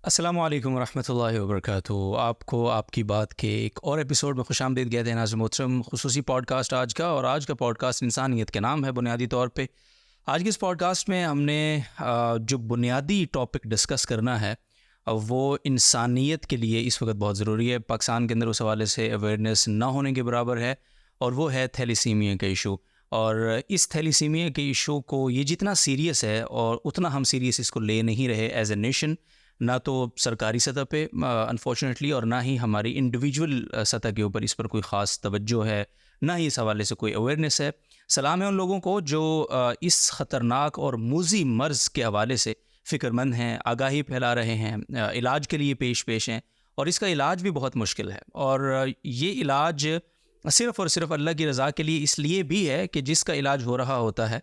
السلام علیکم ورحمۃ اللہ وبرکاتہ. آپ کو آپ کی بات کے ایک اور ایپیسوڈ میں خوش آمدید کہتے ہیں ناظرین محترم. خصوصی پوڈ کاسٹ آج کا پوڈ کاسٹ انسانیت کے نام ہے بنیادی طور پہ. آج کے اس پوڈ کاسٹ میں ہم نے جو بنیادی ٹاپک ڈسکس کرنا ہے وہ انسانیت کے لیے اس وقت بہت ضروری ہے. پاکستان کے اندر اس حوالے سے اویئرنیس نہ ہونے کے برابر ہے اور وہ ہے تھیلیسیمیا کا ایشو. اور اس تھیلیسیمیا کے ایشو کو یہ جتنا سیریس ہے اور اتنا ہم سیریس اس کو لے نہیں رہے ایز اے نیشن, نہ تو سرکاری سطح پہ انفارچونیٹلی اور نہ ہی ہماری انڈیویجول سطح کے اوپر اس پر کوئی خاص توجہ ہے, نہ ہی اس حوالے سے کوئی اویئرنیس ہے. سلام ہے ان لوگوں کو جو اس خطرناک اور موذی مرض کے حوالے سے فکر مند ہیں, آگاہی پھیلا رہے ہیں, علاج کے لیے پیش ہیں. اور اس کا علاج بھی بہت مشکل ہے, اور یہ علاج صرف اور صرف اللہ کی رضا کے لیے اس لیے بھی ہے کہ جس کا علاج ہو رہا ہوتا ہے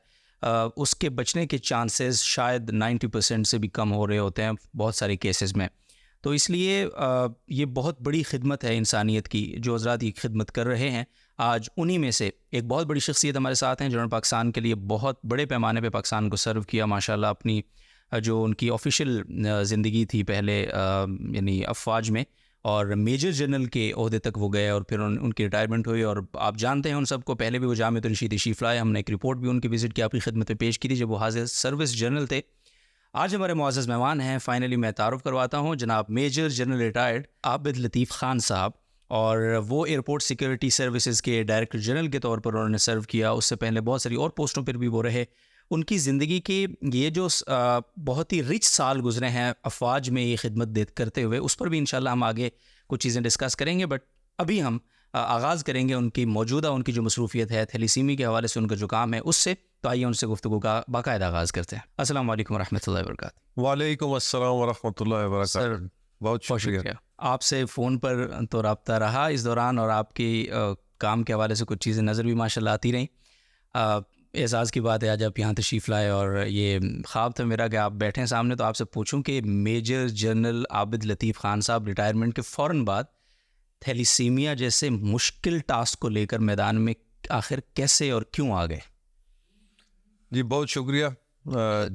اس کے بچنے کے چانسز شاید 90% سے بھی کم ہو رہے ہوتے ہیں بہت سارے کیسز میں. تو اس لیے یہ بہت بڑی خدمت ہے انسانیت کی جو حضرات یہ خدمت کر رہے ہیں. آج انہی میں سے ایک بہت بڑی شخصیت ہمارے ساتھ ہیں جنہوں نے پاکستان کے لیے بہت بڑے پیمانے پہ پاکستان کو سرو کیا ماشاءاللہ. اپنی جو ان کی آفیشیل زندگی تھی پہلے یعنی افواج میں, اور میجر جنرل کے عہدے تک وہ گئے, اور پھر ان کی ریٹائرمنٹ ہوئی. اور آپ جانتے ہیں ان سب کو, پہلے بھی وہ جامعۃ الرشید تشریف لائے, ہم نے ایک رپورٹ بھی ان کی وزٹ کی آپ کی خدمت میں پیش کی تھی جب وہ حاضر سروس جنرل تھے. آج ہمارے معزز مہمان ہیں, فائنلی میں تعارف کرواتا ہوں جناب میجر جنرل ریٹائرڈ عابد لطیف خان صاحب. اور وہ ایئرپورٹ سیکورٹی سروسز کے ڈائریکٹر جنرل کے طور پر انہوں نے سرو کیا. اس سے پہلے بہت ساری اور پوسٹوں پر بھی وہ رہے. ان کی زندگی کے یہ جو بہت ہی رچ سال گزرے ہیں افواج میں یہ خدمت کرتے ہوئے, اس پر بھی انشاءاللہ ہم آگے کچھ چیزیں ڈسکس کریں گے. بٹ ابھی ہم آغاز کریں گے ان کی موجودہ ان کی جو مصروفیت ہے تھیلیسیمی کے حوالے سے ان کا جو کام ہے اس سے. تو آئیے ان سے گفتگو کا باقاعدہ آغاز کرتے ہیں. السلام علیکم ورحمۃ اللہ وبرکاتہ. وعلیکم السلام ورحمۃ اللہ وبرکاتہ. سر بہت شکریہ. آپ سے فون پر تو رابطہ رہا اس دوران, اور آپ کی کام کے حوالے سے کچھ چیزیں نظر بھی ماشاءاللہ آتی رہیں. اعزاز کی بات ہے آج آپ یہاں تشریف لائے, اور یہ خواب تھا میرا کہ آپ بیٹھیں سامنے تو آپ سے پوچھوں کہ میجر جنرل عابد لطیف خان صاحب ریٹائرمنٹ کے فوراً بعد تھیلیسیمیا جیسے مشکل ٹاسک کو لے کر میدان میں آخر کیسے اور کیوں آ گئے؟ جی بہت شکریہ.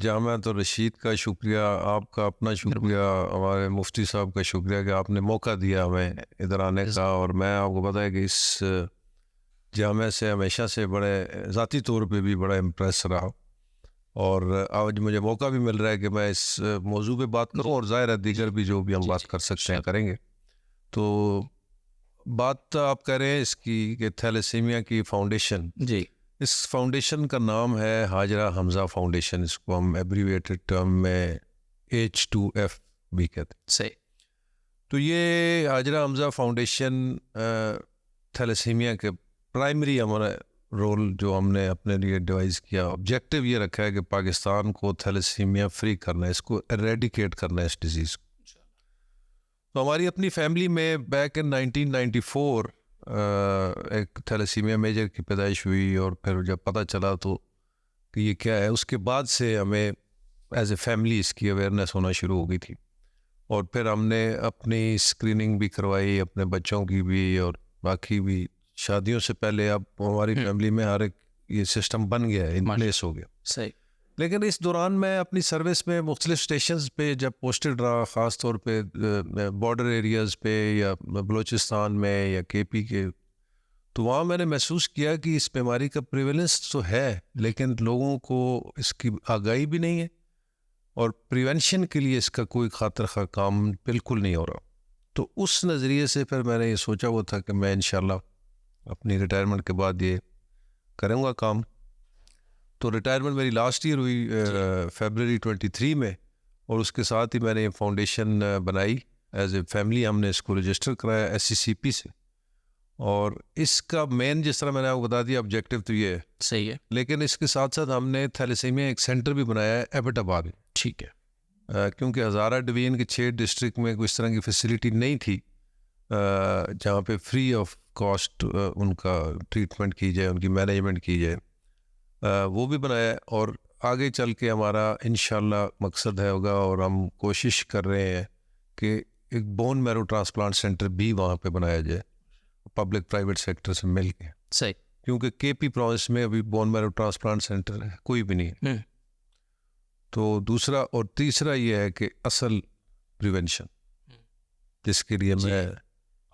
جامعۃ الرشید کا شکریہ, آپ کا اپنا شکریہ, ہمارے مفتی صاحب کا شکریہ کہ آپ نے موقع دیا ہمیں ادھر آنے کا. اور میں آپ کو پتہ ہے کہ اس جامعہ سے ہمیشہ سے بڑے ذاتی طور پہ بھی بڑا امپریس رہا, اور آج مجھے موقع بھی مل رہا ہے کہ میں اس موضوع پہ بات کروں, اور ظاہر ہے دیگر بھی جو بھی ہم بات کر سکتے ہیں کریں گے. تو بات آپ کہہ رہے ہیں اس کی کہ تھیلیسیمیا کی فاؤنڈیشن, جی اس فاؤنڈیشن کا نام ہے حاجرہ حمزہ فاؤنڈیشن. اس کو ہم ایبریویٹڈ ٹرم میں H2F بھی کہتے ہیں. صحیح. تو یہ حاجرہ حمزہ فاؤنڈیشن تھیلیسیمیا کے پرائمری ہمارا رول جو ہم نے اپنے لیے ڈیوائز کیا, آبجیکٹیو یہ رکھا ہے کہ پاکستان کو تھیلیسیمیا فری کرنا ہے, اس کو ایریڈیکیٹ کرنا ہے اس ڈیزیز کو. تو ہماری اپنی فیملی میں بیک ان 1994 ایک تھیلیسیمیا میجر کی پیدائش ہوئی, اور پھر جب پتہ چلا تو کہ یہ کیا ہے, اس کے بعد سے ہمیں ایز اے فیملی اس کی اویئرنیس ہونا شروع ہو گئی تھی. اور پھر ہم نے اپنی اسکریننگ بھی کروائی, اپنے بچوں کی بھی, اور باقی بھی شادیوں سے پہلے. اب ہماری فیملی میں ہر ایک یہ سسٹم بن گیا ہے, ان پلیس ہو گیا. صحیح. لیکن اس دوران میں اپنی سروس میں مختلف اسٹیشنز پہ جب پوسٹڈ رہا, خاص طور پہ بارڈر ایریاز پہ یا بلوچستان میں یا KP کے, تو وہاں میں نے محسوس کیا کہ اس بیماری کا پریویلنس تو ہے لیکن لوگوں کو اس کی آگاہی بھی نہیں ہے, اور پریونشن کے لیے اس کا کوئی خاطر خواہ کام بالکل نہیں ہو رہا. تو اس نظریے سے پھر میں نے یہ سوچا ہوا تھا کہ میں انشاءاللہ اپنی ریٹائرمنٹ کے بعد یہ کروں گا کام. تو ریٹائرمنٹ میری لاسٹ ایئر ہوئی فیبرری 23 میں, اور اس کے ساتھ ہی میں نے یہ فاؤنڈیشن بنائی ایز اے فیملی. ہم نے اس کو رجسٹر کرایا SCCP سے, اور اس کا مین جس طرح میں نے آپ کو بتا دیا آبجیکٹیو تو یہ ہے. صحیح ہے. لیکن اس کے ساتھ ساتھ ہم نے تھیلیسیمیا ایک سینٹر بھی بنایا ہے ایبٹ آباد میں. ٹھیک ہے. کیونکہ ہزارہ ڈویژن کے 6 ڈسٹرکٹ میں کوئی اس طرح کی فیسلٹی نہیں تھی جہاں پہ فری آف کاسٹ ان کا ٹریٹمنٹ کی جائے, ان کی مینجمنٹ کی جائے. وہ بھی بنایا ہے, اور آگے چل کے ہمارا انشاءاللہ مقصد ہے ہوگا, اور ہم کوشش کر رہے ہیں کہ ایک بون میرو ٹرانسپلانٹ سینٹر بھی وہاں پہ بنایا جائے پبلک پرائیویٹ سیکٹر سے مل کے. صحیح. کیونکہ KP پروونس میں ابھی بون میرو ٹرانسپلانٹ سینٹر کوئی بھی نہیں ہے. تو دوسرا اور تیسرا یہ ہے کہ اصل پریونشن، جس کے لیے میں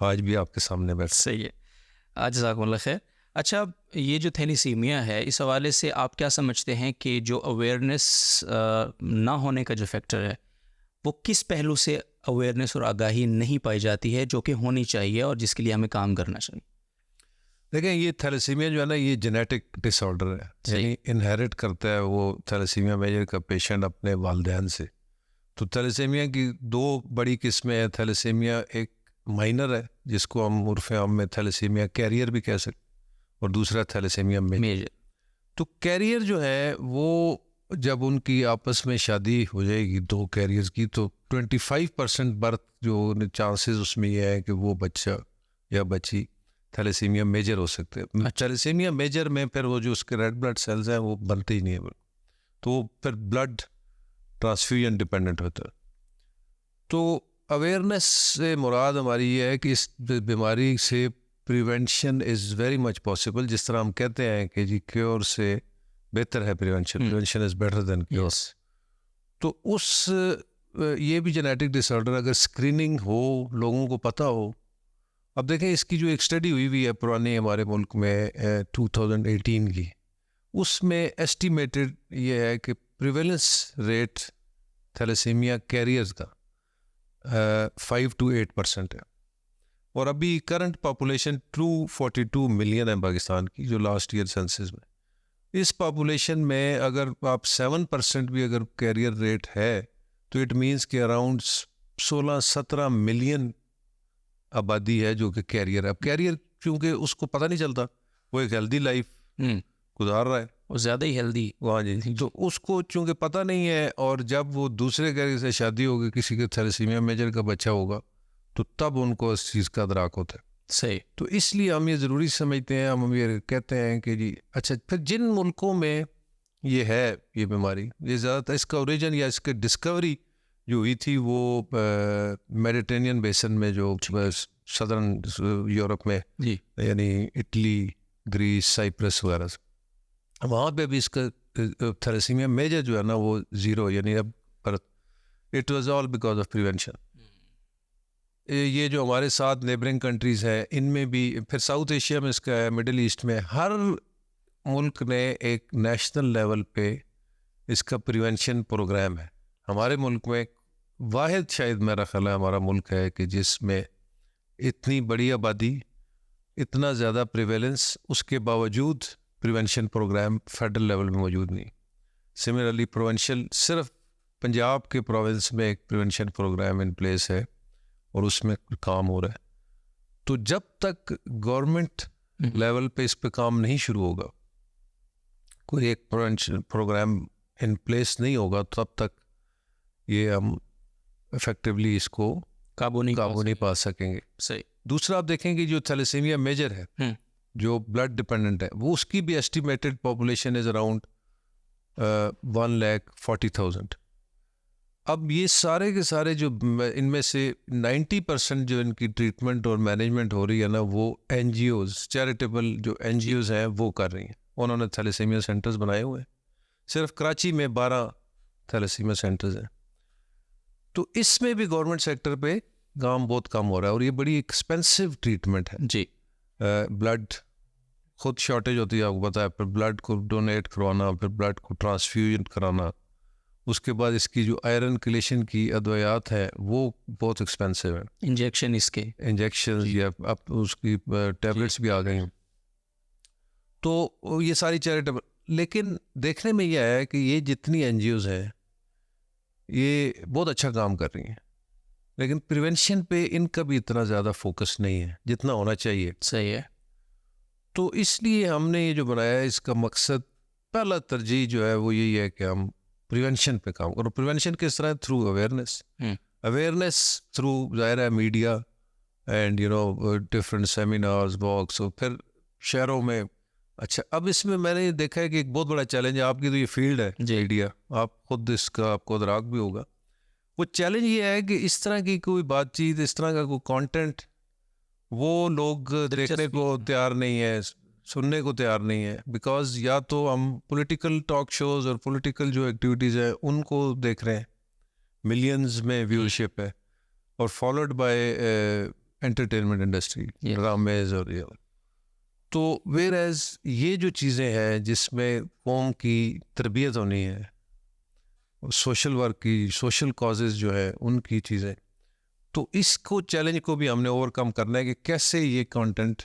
آج بھی آپ کے سامنے بیٹھا. صحیح ہے، جزاکم اللہ خیر. اچھا، یہ جو تھیلیسیمیا ہے، اس حوالے سے آپ کیا سمجھتے ہیں کہ جو اویئرنیس نہ ہونے کا جو فیکٹر ہے، وہ کس پہلو سے اویئرنیس اور آگاہی نہیں پائی جاتی ہے جو کہ ہونی چاہیے اور جس کے لیے ہمیں کام کرنا چاہیے؟ دیکھیں، یہ تھیلیسیمیا جو ہے نا، یہ جینیٹک ڈس آرڈر ہے، یعنی انہیرٹ کرتا ہے وہ تھیلیسیمیا میجر کا پیشنٹ اپنے والدین سے. تو تھیلیسیمیا کی دو بڑی قسمیں ہیں. تھیلیسیمیا ایک مائنر ہے جس کو ہم عرف عام میں تھیلیسیمیا کیریئر بھی کہہ سکتے، اور دوسرا تھیلیسیمیا میجر. تو کیریئر جو ہے وہ جب ان کی آپس میں شادی ہو جائے گی دو کیریئرز کی، تو 25% برتھ جو چانسز اس میں یہ ہے کہ وہ بچہ یا بچی تھیلیسیمیا میجر ہو سکتے ہیں. تھیلیسیمیا میجر میں پھر وہ جو اس کے ریڈ بلڈ سیلز ہیں وہ بنتے ہی نہیں ہیں، تو پھر بلڈ ٹرانسفیوژن ڈپینڈنٹ ہوتا ہے. تو اویئرنیس سے مراد ہماری یہ ہے کہ اس بیماری سے prevention is very much possible. جس طرح ہم کہتے ہیں کہ جی کیور سے بہتر ہے prevention is better than cure. تو اس یہ بھی جینیٹک ڈس آرڈر اگر اسکریننگ ہو، لوگوں کو پتہ ہو. اب دیکھیں، اس کی جو ایک اسٹڈی ہوئی ہے پرانی ہمارے ملک میں 2018 کی، اس میں ایسٹیمیٹڈ یہ ہے کہ پریویلنس ریٹ تھیلیسیمیا کیریئرز کا 5 to 8% ہے. اور ابھی کرنٹ پاپولیشن 242 ملین ہے پاکستان کی، جو لاسٹ ایئر سینسس میں. اس پاپولیشن میں اگر آپ 7% بھی اگر کیریئر ریٹ ہے تو اٹ مینس کہ اراؤنڈ 16-17 ملین آبادی ہے جو کہ کیریئر ہے. اب کیریئر کیونکہ اس کو پتہ نہیں چلتا، وہ ایک ہیلدی لائف گزار رہا ہے، وہ زیادہ ہی ہیلدی. ہاں جی. تو اس کو چونکہ پتہ نہیں ہے، اور جب وہ دوسرے کیریئر سے شادی ہوگی، کسی کے تھیلیسیمیا میجر کا بچہ ہوگا، تو تب ان کو اس چیز کا ادراک ہوتا ہے. صحیح. تو اس لیے ہم یہ ضروری سمجھتے ہیں، ہم یہ کہتے ہیں کہ جی اچھا، پھر جن ملکوں میں یہ ہے یہ بیماری، یہ زیادہ تر اس کا اوریجن یا اس کے ڈسکوری جو ہوئی تھی وہ میڈیٹرینین بیسن میں، جو صدرن یورپ میں، یعنی اٹلی، گریس، سائپرس وغیرہ، وہاں پہ بھی اس کا تھیلیسیمیا میجر جو ہے نا وہ 0، یعنی اب it was all because of prevention. یہ جو ہمارے ساتھ نیبرنگ کنٹریز ہیں ان میں بھی، پھر ساؤتھ ایشیا میں اس کا ہے، مڈل ایسٹ میں، ہر ملک نے ایک نیشنل لیول پہ اس کا پریونشن پروگرام ہے. ہمارے ملک میں واحد شاید میرا خیال ہے ہمارا ملک ہے کہ جس میں اتنی بڑی آبادی، اتنا زیادہ پریویلنس، اس کے باوجود پریونشن پروگرام فیڈرل لیول میں موجود نہیں. سملرلی پروونشل صرف پنجاب کے پروونس میں ایک پریونشن پروگرام ان پلیس ہے اور اس میں کام ہو رہا ہے. تو جب تک گورنمنٹ لیول پہ اس پہ کام نہیں شروع ہوگا، کوئی ایک پریونشن پروگرام ان پلیس نہیں ہوگا، تب تک یہ ہم افیکٹولی اس کو قابو نہیں پا سکیں گے. صحیح. دوسرا آپ دیکھیں کہ جو تھیلیسیمیا میجر ہے، جو بلڈ ڈپینڈنٹ ہے، وہ اس کی بھی ایسٹیمیٹڈ پاپولیشن از اراؤنڈ 1,40,000. اب یہ سارے کے سارے جو ان میں سے 90% جو ان کی ٹریٹمنٹ اور مینجمنٹ ہو رہی ہے نا، وہ این جی اوز، چیریٹیبل جو این جی اوز ہیں وہ کر رہی ہیں. انہوں نے تھیلیسیمیا سینٹرز بنائے ہوئے ہیں. صرف کراچی میں 12 تھیلیسیمیا سینٹرز ہیں. تو اس میں بھی گورنمنٹ سیکٹر پہ کام بہت کم ہو رہا ہے، اور یہ بڑی ایکسپینسو ٹریٹمنٹ ہے. جی. بلڈ خود شارٹیج ہوتی ہے، آپ کو پتا ہے، پھر بلڈ کو ڈونیٹ کروانا، پھر بلڈ کو ٹرانسفیوژن کرانا، اس کے بعد اس کی جو آئرن کلیشن کی ادویات ہیں وہ بہت ایکسپینسو ہیں. انجیکشن، اس کے انجیکشن یا اب اس کی ٹیبلٹس بھی آ گئی ہیں. تو یہ ساری چیریٹیبل، لیکن دیکھنے میں یہ آیا ہے کہ یہ جتنی این جی اوز ہیں یہ بہت اچھا کام کر رہی ہیں، لیکن پریونشن پہ ان کا بھی اتنا زیادہ فوکس نہیں ہے جتنا ہونا چاہیے. صحیح ہے. تو اس لیے ہم نے یہ جو بنایا ہے، اس کا مقصد، پہلا ترجیح جو ہے وہ یہی ہے کہ ہم پریونشن پہ کام کرو. پریونشن کس طرح؟ تھرو اویئرنیس تھرو ظاہر ہے media and different seminars, walks, اور پھر شہروں میں. اچھا، اب اس میں میں نے دیکھا ہے کہ ایک بہت بڑا چیلنج ہے، آپ کی تو یہ فیلڈ ہے میڈیا، آپ خود اس کا آپ کو ادراک بھی ہوگا. وہ چیلنج یہ ہے کہ اس طرح کی کوئی بات چیت، اس طرح کا کوئی کانٹینٹ وہ لوگ دیکھنے کو تیار نہیں ہے، سننے کو تیار نہیں ہے. بیکاز یا تو ہم پولیٹیکل ٹاک شوز اور پولیٹیکل جو ایکٹیویٹیز ہیں ان کو دیکھ رہے ہیں، ملینز میں ویورشپ ہے، اور فالوڈ بائی انٹرٹینمنٹ انڈسٹری, ڈرامز اور یہ. تو ویئر ایز یہ جو چیزیں ہیں جس میں قوم کی تربیت ہونی ہے, سوشل ورک کی, سوشل کازز جو ہے ان کی چیزیں, تو اس کو چیلنج کو بھی ہم نے اوور کم کرنا ہے کہ کیسے یہ کانٹینٹ.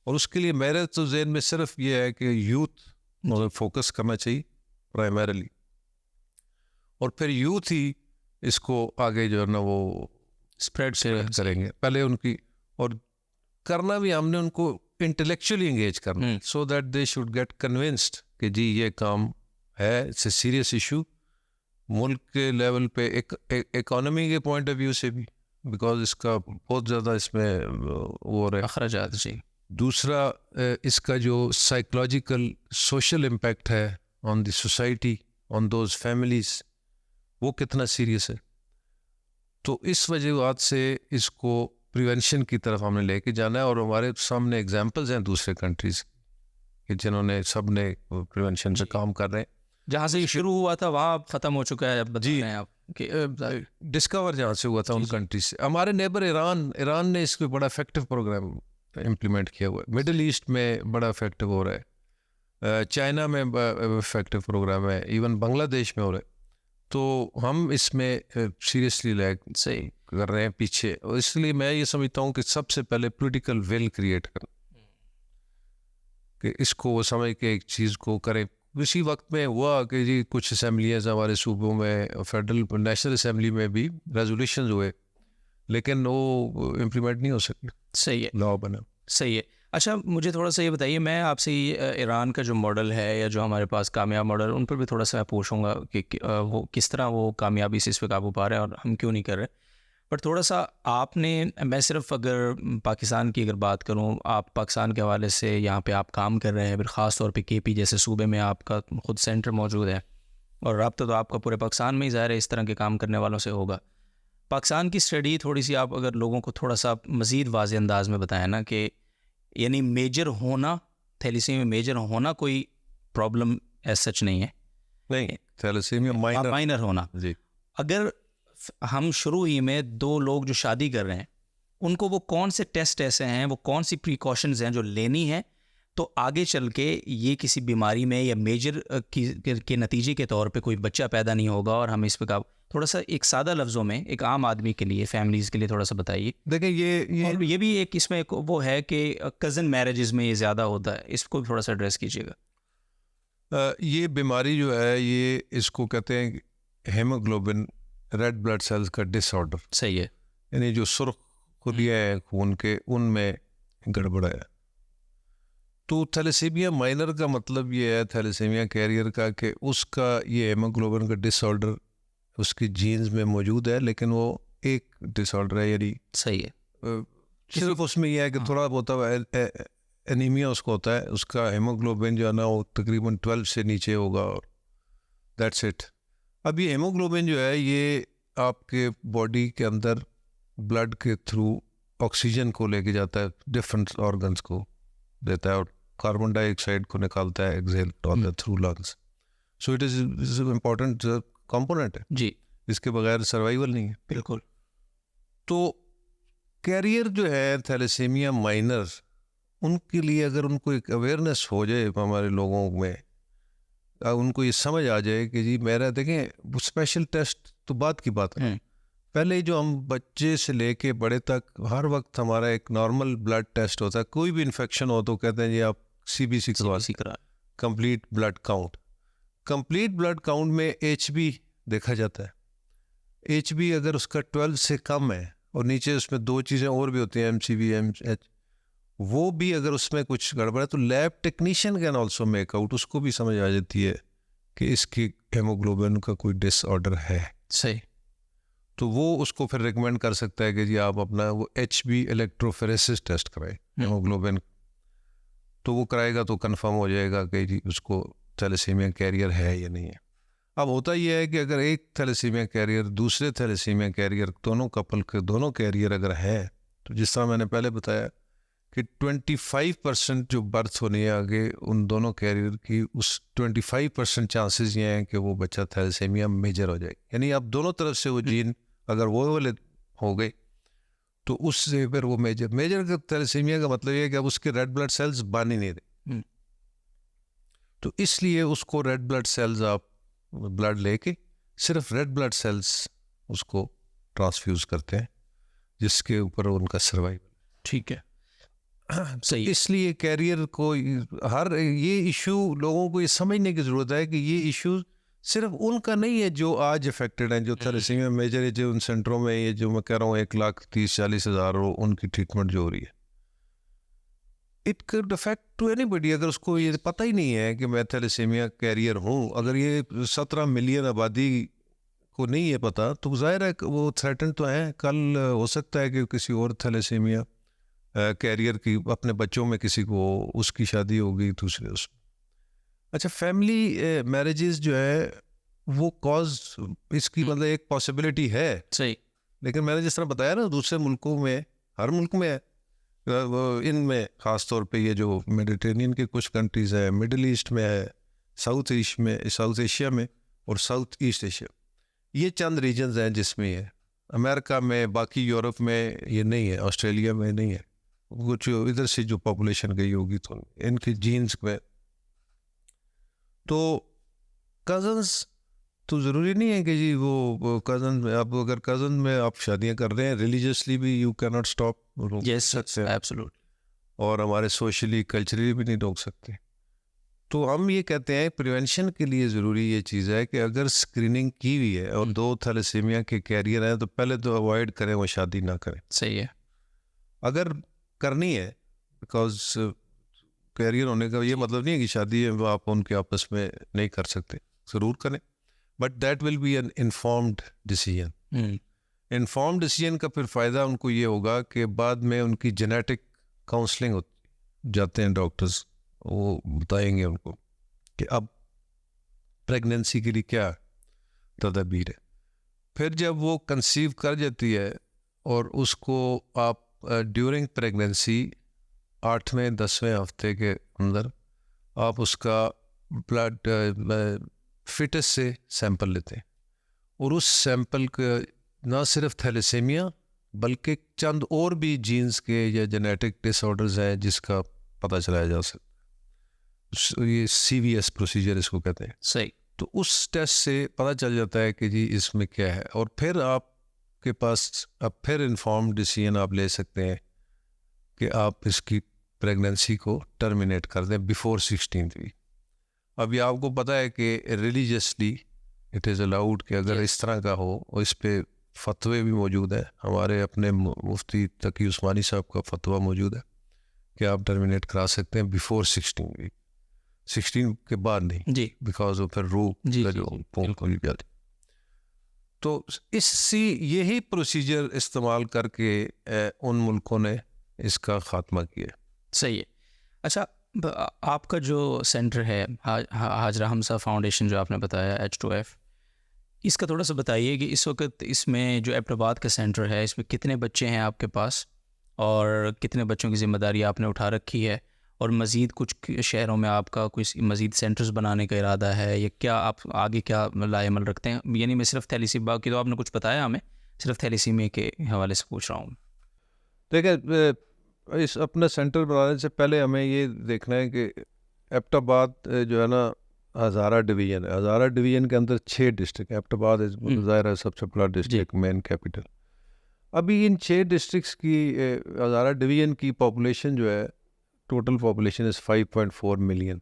اور اس کے لیے میرے تو ذہن میں صرف یہ ہے کہ یوتھ فوکس کرنا چاہیے پرائمریلی, اور پھر یوتھ ہی اس کو آگے جو ہے نا وہ اسپریڈ کریں گے. پہلے ان کی, اور کرنا بھی ہم نے ان کو انٹلیکچولی انگیج کرنا, so that they should get convinced کہ جی یہ کام ہے, اٹس اے سیریس ایشو ملک کے لیول پہ, اکانومی کے پوائنٹ آف ویو سے بھی, بیکاز اس کا بہت زیادہ اس میں وہ ہے اخراجات. جی. دوسرا اس کا جو سائیکولوجیکل سوشل امپیکٹ ہے on the society, on those families, وہ کتنا سیریس ہے. تو اس وجوہات سے اس کو پریونشن کی طرف ہم نے لے کے جانا ہے, اور ہمارے سامنے ایگزامپلز ہیں دوسرے کنٹریز کہ جنہوں نے سب نے پریونشن سے کام کر رہے ہیں. جہاں سے یہ شروع ہوا تھا وہاں اب ختم ہو چکا ہے, اب جی آپ کہ ڈسکور جہاں سے ہوا تھا ان کنٹریز سے. ہمارے نیبر ایران نے اس کو بڑا افیکٹو پروگرام امپلیمنٹ کیا ہوا ہے, مڈل ایسٹ میں بڑا افیکٹو ہو رہا ہے, چائنا میں افیکٹو پروگرام ہے, ایون بنگلہ دیش میں ہو رہا ہے. تو ہم اس میں سیریسلی صحیح کر رہے ہیں پیچھے, اور اس لیے میں یہ سمجھتا ہوں کہ سب سے پہلے پولیٹیکل ول کریٹ کرنا, کہ اس کو وہ سمجھ کے ایک چیز کو کریں. اسی وقت میں ہوا کہ جی کچھ اسمبلیاں ہمارے صوبوں میں, فیڈرل نیشنل اسمبلی میں بھی ریزولیشنز ہوئے, لیکن وہ امپلیمنٹ نہیں ہو سکی. صحیح ہے, لا بنا. صحیح ہے. اچھا مجھے تھوڑا سا یہ بتائیے, میں آپ سے ایران کا جو ماڈل ہے یا جو ہمارے پاس کامیاب ماڈل, ان پر بھی تھوڑا سا میں پوچھوں گا کہ وہ کس طرح وہ کامیابی سے اس پہ قابو پا رہے ہیں اور ہم کیوں نہیں کر رہے. بٹ تھوڑا سا آپ نے, میں صرف اگر پاکستان کی اگر بات کروں, آپ پاکستان کے حوالے سے یہاں پہ آپ کام کر رہے ہیں, پھر خاص طور پہ کے پی جیسے صوبے میں آپ کا خود سینٹر موجود ہے, اور رابطہ تو آپ کا پورے پاکستان میں ہی ظاہر ہے اس طرح کے کام کرنے والوں سے ہوگا. پاکستان کی اسٹڈی تھوڑی سی آپ اگر لوگوں کو تھوڑا سا مزید واضح انداز میں بتائیں نا, کہ یعنی میجر ہونا, تھیلیسیمیا میں میجر ہونا کوئی پرابلم ایز سچ نہیں ہے, نہیں تھیلیسیمیا مائنر ہونا. جی. اگر ہم شروع ہی میں دو لوگ جو شادی کر رہے ہیں ان کو وہ کون سے ٹیسٹ ایسے ہیں, وہ کون سی پریکاشنز ہیں جو لینی ہیں, تو آگے چل کے یہ کسی بیماری میں یا میجر کے نتیجے کے طور پہ کوئی بچہ پیدا نہیں ہوگا, اور ہم اس پہ تھوڑا سا ایک سادہ لفظوں میں ایک عام آدمی کے لیے, فیملیز کے لیے تھوڑا سا بتائیے. دیکھیں یہ بھی ایک اس میں وہ ہے کہ کزن میرجز میں یہ زیادہ ہوتا ہے, اس کو بھی تھوڑا سا ایڈریس کیجیے گا. یہ بیماری جو ہے یہ اس کو کہتے ہیں ہیموگلوبن ریڈ بلڈ سیلز کا ڈس آرڈر. صحیح ہے. یعنی جو سرخ خلیے ہیں خون کے, ان میں گڑبڑ ہے. تو تھیلیسیمیا مائنر کا مطلب یہ ہے تھیلیسیمیا کیریئر کا, کہ اس کا یہ ہیموگلوبن کا ڈس آرڈر اس کی جینز میں موجود ہے, لیکن وہ ایک ڈس آرڈر ہے. یعنی صحیح ہے, صرف اس میں یہ ہے کہ تھوڑا بہت انیمیا اس کو ہوتا ہے, اس کا ہیموگلوبن جو ہے نا وہ تقریباً 12 سے نیچے ہوگا, اور دیٹس اٹ. اب یہ ہیموگلوبن جو ہے یہ آپ کے باڈی کے اندر بلڈ کے تھرو آکسیجن کو لے کے جاتا ہے, ڈفرنٹ آرگنس کو دیتا ہے, اور کاربن ڈائی آکسائڈ کو نکالتا ہے axial through lungs. So it is important component ہے جی, اس کے بغیر سروائیول نہیں ہے. بالکل. تو کیریئر جو ہے تھیلیسیمیا مائنر, ان کے لیے اگر ان کو ایک اویئرنیس ہو جائے ہمارے لوگوں میں, ان کو یہ سمجھ آ جائے کہ جی میرا, دیکھیں اسپیشل ٹیسٹ تو بات کی بات ہے, پہلے جو ہم بچے سے لے کے بڑے تک ہر وقت ہمارا ایک نارمل بلڈ ٹیسٹ ہوتا ہے. کوئی بھی انفیکشن ہو تو کہتے ہیں جی آپ سی بی سی کروا, complete blood count. Complete blood count میں ایچ بی دیکھا جاتا ہے. ایچ بی اگر اس کا 12 سے کم ہے, اور نیچے اس میں 2 چیزیں اور بھی ہوتی ہیں, M C V, M H, وہ بھی اگر اس میں کچھ گڑبڑ ہے تو lab technician can also make out, اس کو بھی سمجھ آ جاتی ہے کہ اس کی ہیموگلوبن کا کوئی ڈس آرڈر ہے. صحیح. تو وہ اس کو پھر ریکمینڈ کر سکتا ہے کہ جی آپ اپنا وہ ایچ بی الیکٹروفیریسس ٹیسٹ کرائیں ہیموگلوبن, تو وہ کرائے گا تو کنفرم ہو جائے گا کہ جی اس کو تھیلیسیمیا کیریئر ہے یا نہیں ہے. اب ہوتا یہ ہے کہ اگر ایک تھیلیسیمیا کیریئر دوسرے تھیلیسیمیا کیریئر, دونوں کپل کے دونوں کیریئر اگر ہے, تو جس طرح میں نے پہلے بتایا کہ 25% جو برتھ ہونی ہے آگے ان دونوں کیریئر کی, اس 25% چانسز یہ ہیں کہ وہ بچہ تھیلیسیمیا میجر ہو جائے. یعنی اب دونوں طرف سے وہ جین اگر وہ والے ہو گئی تو اس سے پھر وہ میجر تھیلیسیمیا کا مطلب یہ ہے کہ اب اس کے ریڈ بلڈ سیلز بن ہی نہیں رہے، تو اس لیے اس کو ریڈ بلڈ سیلز آپ بلڈ لے کے صرف ریڈ بلڈ سیلز اس کو ٹرانسفیوز کرتے ہیں جس کے اوپر ان کا سروائیول. ٹھیک ہے، صحیح. اس لیے کیریئر کو ہر یہ ایشو لوگوں کو یہ سمجھنے کی ضرورت ہے کہ یہ ایشو صرف ان کا نہیں ہے جو آج افیکٹڈ ہیں، جو تھیلیسیمیا میجر ہے، جو ان سینٹروں میں یہ جو میں کہہ رہا ہوں 1,30,40,000 ان کی ٹریٹمنٹ جو ہو رہی ہے. It could affect to anybody. اگر اس کو یہ پتہ ہی نہیں ہے کہ میں تھیلیسیمیا کیریئر ہوں، اگر یہ 17 ملین آبادی کو نہیں ہے پتہ، تو ظاہر ہے کہ وہ تھریٹن تو ہیں. کل ہو سکتا ہے کہ کسی اور تھیلیسیمیا کیریئر کی اپنے بچوں میں کسی کو اس کی شادی ہوگی دوسرے اس میں. اچھا، فیملی میرجز جو ہے وہ کاز اس کی مطلب ایک پاسبلٹی ہے، صحیح، لیکن میں نے جس طرح بتایا نا دوسرے ملکوں میں، ہر ملک میں ہے، ان میں خاص طور پہ یہ جو میڈیٹرینین کے کچھ کنٹریز ہیں، مڈل ایسٹ میں ہے، ساؤتھ ایشیا میں اور ساؤتھ ایسٹ ایشیا، یہ چند ریجنز ہیں جس میں ہے. امریکہ میں، باقی یورپ میں یہ نہیں ہے، آسٹریلیا میں نہیں ہے. کچھ ادھر سے جو پاپولیشن گئی ہوگی تو ان کے جینز میں. تو کزنز تو ضروری نہیں ہے کہ جی وہ کزن، آپ اگر کزن میں آپ شادیاں کر رہے ہیں ریلیجیسلی بھی یو کی ناٹ اسٹاپ، یس ایبسولوٹ، اور ہمارے سوشلی کلچرلی بھی نہیں روک سکتے. تو ہم یہ کہتے ہیں پریونشن کے لیے ضروری یہ چیز ہے کہ اگر اسکریننگ کی ہوئی ہے اور 2 تھیلیسیمیا کے کیریئر ہیں تو پہلے تو اوائڈ کریں، وہ شادی نہ کریں. صحیح ہے. اگر کرنی ہے، بیکاز کیریئر ہونے کا یہ مطلب نہیں ہے کہ شادی ہے وہ آپ ان کے آپس میں نہیں کر سکتے، ضرور کریں، but that will be an informed decision. Informed decision کا پھر فائدہ ان کو یہ ہوگا کہ بعد میں ان کی جینیٹک کاؤنسلنگ جاتے ہیں ڈاکٹرز، وہ بتائیں گے ان کو کہ اب پریگننسی کے لیے کیا تدابیر ہے. پھر جب وہ کنسیو کر جاتی ہے اور اس کو آپ ڈیورنگ پریگننسی 8ویں 10ویں ہفتے کے اندر آپ اس کا بلڈ فٹس سے سیمپل لیتے ہیں، اور اس سیمپل کا نہ صرف تھیلیسیمیا بلکہ چند اور بھی جینز کے یا جینیٹک ڈس آرڈرز ہیں جس کا پتہ چلایا جا سکتا. یہ CVS پروسیجر اس کو کہتے ہیں. صحیح. تو اس ٹیسٹ سے پتہ چل جاتا ہے کہ جی اس میں کیا ہے، اور پھر آپ کے پاس اب پھر انفارم ڈیسیجن آپ لے سکتے ہیں کہ آپ اس کی پریگننسی کو ٹرمینیٹ کر دیں بیفور 16th ویک. ابھی آپ کو پتہ ہے کہ ریلیجیسلی اٹ از الاؤڈ کہ اگر اس طرح کا ہو، اور اس پہ فتوے بھی موجود ہیں، ہمارے اپنے مفتی تقی عثمانی صاحب کا فتویٰ موجود ہے کہ آپ ٹرمینیٹ کرا سکتے ہیں بیفور 16 ویک، 16 کے بعد نہیں جی، بیکاز وہ پھر روح کا جو پونک جاتی. تو یہی پروسیجر استعمال کر کے ان ملکوں نے اس کا خاتمہ کیا. صحیح ہے. اچھا، آپ کا جو سینٹر ہے حاجرہ حمزہ فاؤنڈیشن جو آپ نے بتایا H2F، اس کا تھوڑا سا بتائیے کہ اس وقت اس میں جو ایبٹ آباد کا سینٹر ہے اس میں کتنے بچے ہیں آپ کے پاس، اور کتنے بچوں کی ذمہ داری آپ نے اٹھا رکھی ہے، اور مزید کچھ شہروں میں آپ کا کوئی مزید سینٹرز بنانے کا ارادہ ہے، یا کیا آپ آگے کیا لائے عمل رکھتے ہیں؟ یعنی میں صرف تھیلیسیمیا کی تو آپ نے کچھ بتایا ہمیں، صرف تھیلیسیمیا کے حوالے سے پوچھ رہا ہوں. دیکھیں، اس اپنا سینٹر بنانے سے پہلے ہمیں یہ دیکھنا ہے کہ ایبٹ آباد جو ہے نا ہزارہ ڈویژن ہے، ہزارہ ڈویژن کے اندر 6 ڈسٹرکٹ، ایبٹ آباد ظاہر ہے سب سے بڑا ڈسٹرکٹ، مین کیپٹل. ابھی ان 6 ڈسٹرکٹس کی ہزارہ ڈویژن کی پاپولیشن جو ہے، ٹوٹل پاپولیشن از 5.4 ملین،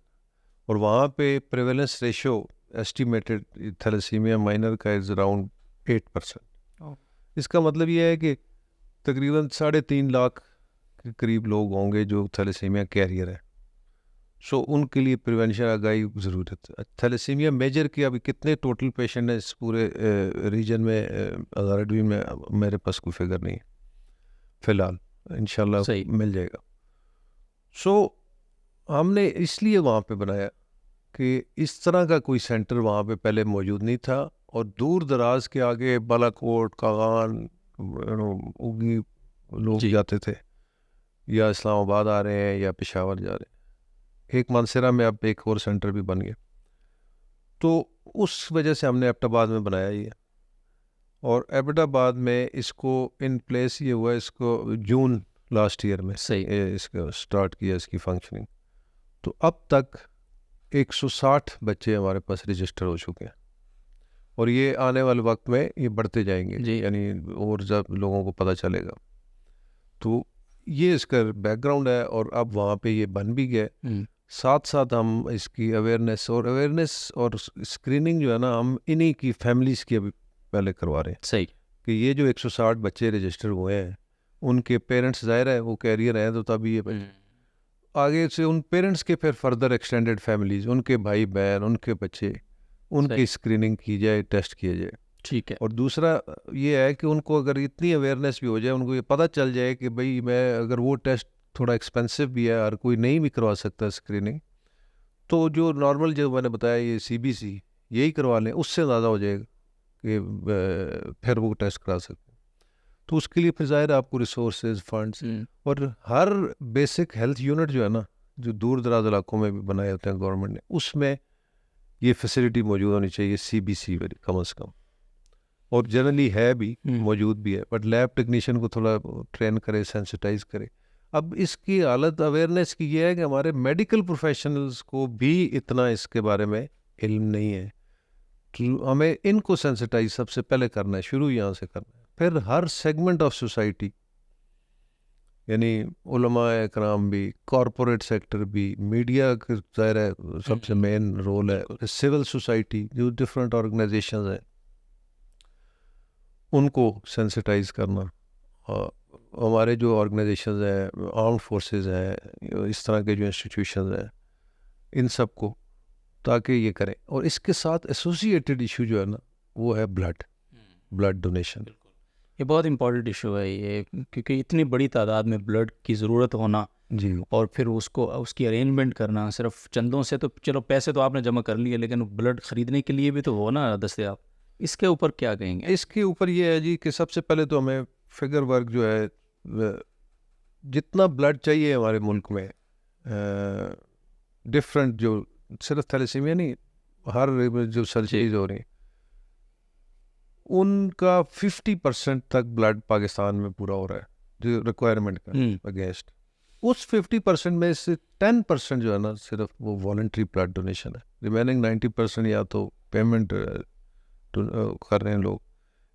اور وہاں پہ پریویلنس ریشو ایسٹیمیٹڈ تھیلیسیمیا مائنر کا از اراؤنڈ 8%. اس کا مطلب یہ ہے کہ تقریباً 3.5 لاکھ کے قریب لوگ ہوں گے جو تھیلیسیمیا کیریئر ہیں. سو ان کے لیے پریونشن آگاہی ضرورت ہے. تھیلیسیمیا میجر کی ابھی کتنے ٹوٹل پیشنٹ ہیں اس پورے ریجن میں، ہزارہ ڈویژن میں میرے پاس کوئی فگر نہیں ہے فی الحال، انشاءاللہ مل جائے گا. سو ہم نے اس لیے وہاں پہ بنایا کہ اس طرح کا کوئی سینٹر وہاں پہ پہلے موجود نہیں تھا، اور دور دراز کے آگے بالا کوٹ، کاغان، اوگی لوگ جاتے تھے، یا اسلام آباد آ رہے ہیں یا پشاور جا رہے ہیں. ایک مانسیرا میں اب ایک اور سینٹر بھی بن گیا. تو اس وجہ سے ہم نے ایبٹ آباد میں بنایا ہی ہے. اور ایبٹ آباد میں اس کو ان پلیس یہ ہوا اس کو جون لاسٹ ایئر میں صحیح اس کا اسٹارٹ کیا اس کی فنکشننگ. تو اب تک 160 بچے ہمارے پاس رجسٹر ہو چکے ہیں اور یہ آنے والے وقت میں یہ بڑھتے جائیں گے جی. یعنی اور جب لوگوں کو پتہ چلے گا. تو یہ اس کا بیک گراؤنڈ ہے اور اب وہاں پہ یہ بن بھی گئے. ساتھ ساتھ ہم اس کی اویئرنیس اور اسکریننگ جو ہے نا ہم انہی کی فیملیز کی ابھی پہلے کروا رہے ہیں. صحیح کہ یہ جو 160 بچے رجسٹر ہوئے ہیں ان کے پیرنٹس ظاہر ہے وہ کیریئر ہیں تو تبھی یہ بچے آگے سے ان پیرنٹس کے پھر فردر ایکسٹینڈیڈ فیملیز ان کے بھائی بہن ان کے بچے ان کی اسکریننگ کی جائے ٹیسٹ کیا جائے. ٹھیک ہے. اور دوسرا یہ ہے کہ ان کو اگر اتنی اویئرنیس بھی ہو جائے ان کو یہ پتہ چل جائے کہ بھئی میں اگر وہ ٹیسٹ تھوڑا ایکسپینسو بھی ہے اور کوئی نہیں بھی کروا سکتا اسکریننگ تو جو نارمل جو میں نے بتایا یہ CBC یہی کروا لیں اس سے زیادہ ہو جائے گا کہ پھر وہ ٹیسٹ کرا سکتے. تو اس کے لیے پھر ظاہر ہے آپ کو ریسورسز فنڈس اور ہر بیسک ہیلتھ یونٹ جو ہے نا جو دور دراز علاقوں میں بھی بنائے ہوتے ہیں گورنمنٹ نے اس میں یہ فیسلٹی موجود ہونی چاہیے CBC کم از کم. اور جنرلی ہے بھی موجود بھی ہے بٹ لیب ٹیکنیشین کو تھوڑا ٹرین کرے سینسٹائز کرے. اب اس کی حالت اویئرنیس کی یہ ہے کہ ہمارے میڈیکل پروفیشنلز کو بھی اتنا اس کے بارے میں علم نہیں ہے. ہمیں ان کو سینسٹائز سب سے پہلے کرنا ہے شروع یہاں سے کرنا ہے. پھر ہر سیگمنٹ آف سوسائٹی یعنی علماء اکرام بھی کارپوریٹ سیکٹر بھی میڈیا کا ظاہر ہے سب سے مین رول ہے. سول سوسائٹی جو ڈفرینٹ آرگنائزیشنز ہیں ان کو سینسٹائز کرنا. ہمارے جو آرگنائزیشنز ہیں آرمڈ فورسز ہیں اس طرح کے جو انسٹیٹیوشنز ہیں ان سب کو تاکہ یہ کریں. اور اس کے ساتھ ایسوسیٹیڈ ایشو جو ہے نا وہ ہے بلڈ ڈونیشن. یہ بہت امپورٹنٹ ایشو ہے یہ کیونکہ اتنی بڑی تعداد میں بلڈ کی ضرورت ہونا جی اور پھر اس کی ارینجمنٹ کرنا صرف چندوں سے تو چلو پیسے تو آپ نے جمع کر لیے لیکن بلڈ خریدنے کے لیے بھی تو ہو نا دستیاب. اس کے اوپر کیا کہیں گے؟ اس کے اوپر یہ ہے جی کہ سب سے پہلے تو ہمیں فگر ورک جو ہے جتنا بلڈ چاہیے ہمارے ملک میں ڈفرینٹ جو صرف تھیلیسیمیا نہیں ہر جو سرجریز ہو رہی ہیں ان کا 50% تک بلڈ پاکستان میں پورا ہو رہا ہے جو ریکوائرمنٹ کا اگینسٹ. اس 50% میں سے 10% جو ہے نا صرف وہ والنٹری بلڈ ڈونیشن ہے. ریمیننگ 90% یا تو پیمنٹ کر رہے ہیں لوگ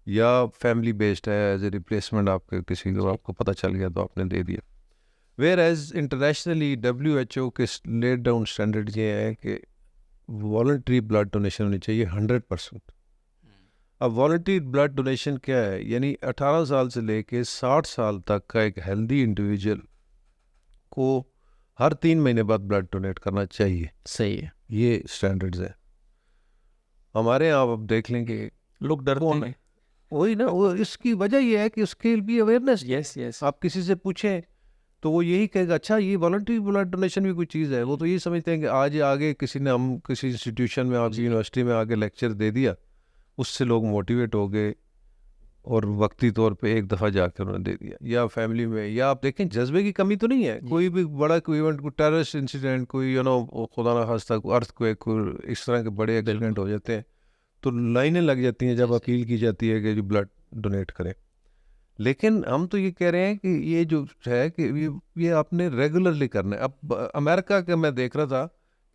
یا فیملی بیسڈ ہے ایز اے ریپلیسمنٹ آپ کے کسی کو آپ کو پتہ چل گیا تو آپ نے دے دیا. ویئر ایز انٹرنیشنلی WHO کے لیڈ ڈاؤن اسٹینڈرڈ یہ ہے کہ والنٹری بلڈ ڈونیشن ہونی چاہیے 100%. اب والنٹری بلڈ ڈونیشن کیا ہے یعنی 18 سال سے لے کے 60 سال تک کا ایک ہیلدی انڈیویجول کو ہر 3 مہینے بعد بلڈ ڈونیٹ کرنا چاہیے. صحیح ہے. یہ اسٹینڈرڈز ہیں ہمارے یہاں. آپ دیکھ لیں کہ لوگ ڈرتے ہیں. وہی نا وہ اس کی وجہ یہ ہے کہ اس کے بھی اویئرنیس. یس آپ کسی سے پوچھیں تو وہ یہی کہے گا اچھا یہ والنٹری بلڈ ڈونیشن بھی کوئی چیز ہے. وہ تو یہ سمجھتے ہیں کہ آج آگے کسی نے ہم کسی انسٹیٹیوشن میں آپ کی یونیورسٹی میں آگے لیکچر دے دیا اس سے لوگ موٹیویٹ ہو گئے اور وقتی طور پہ ایک دفعہ جا کے انہوں نے دے دیا. یا فیملی میں یا آپ دیکھیں جذبے کی کمی تو نہیں ہے. کوئی بھی بڑا کوئی ایونٹ کوئی ٹیررسٹ انسیڈنٹ کوئی خدا نہ خواستہ کوئی ارتھ کوئی اس طرح کے بڑے ایکسیڈنٹ ہو جاتے ہیں تو لائنیں لگ جاتی ہیں جب اپیل کی جاتی ہے کہ جو بلڈ ڈونیٹ کریں. لیکن ہم تو یہ کہہ رہے ہیں کہ یہ جو ہے کہ یہ آپ نے ریگولرلی کرنا ہے. اب امریکہ کا میں دیکھ رہا تھا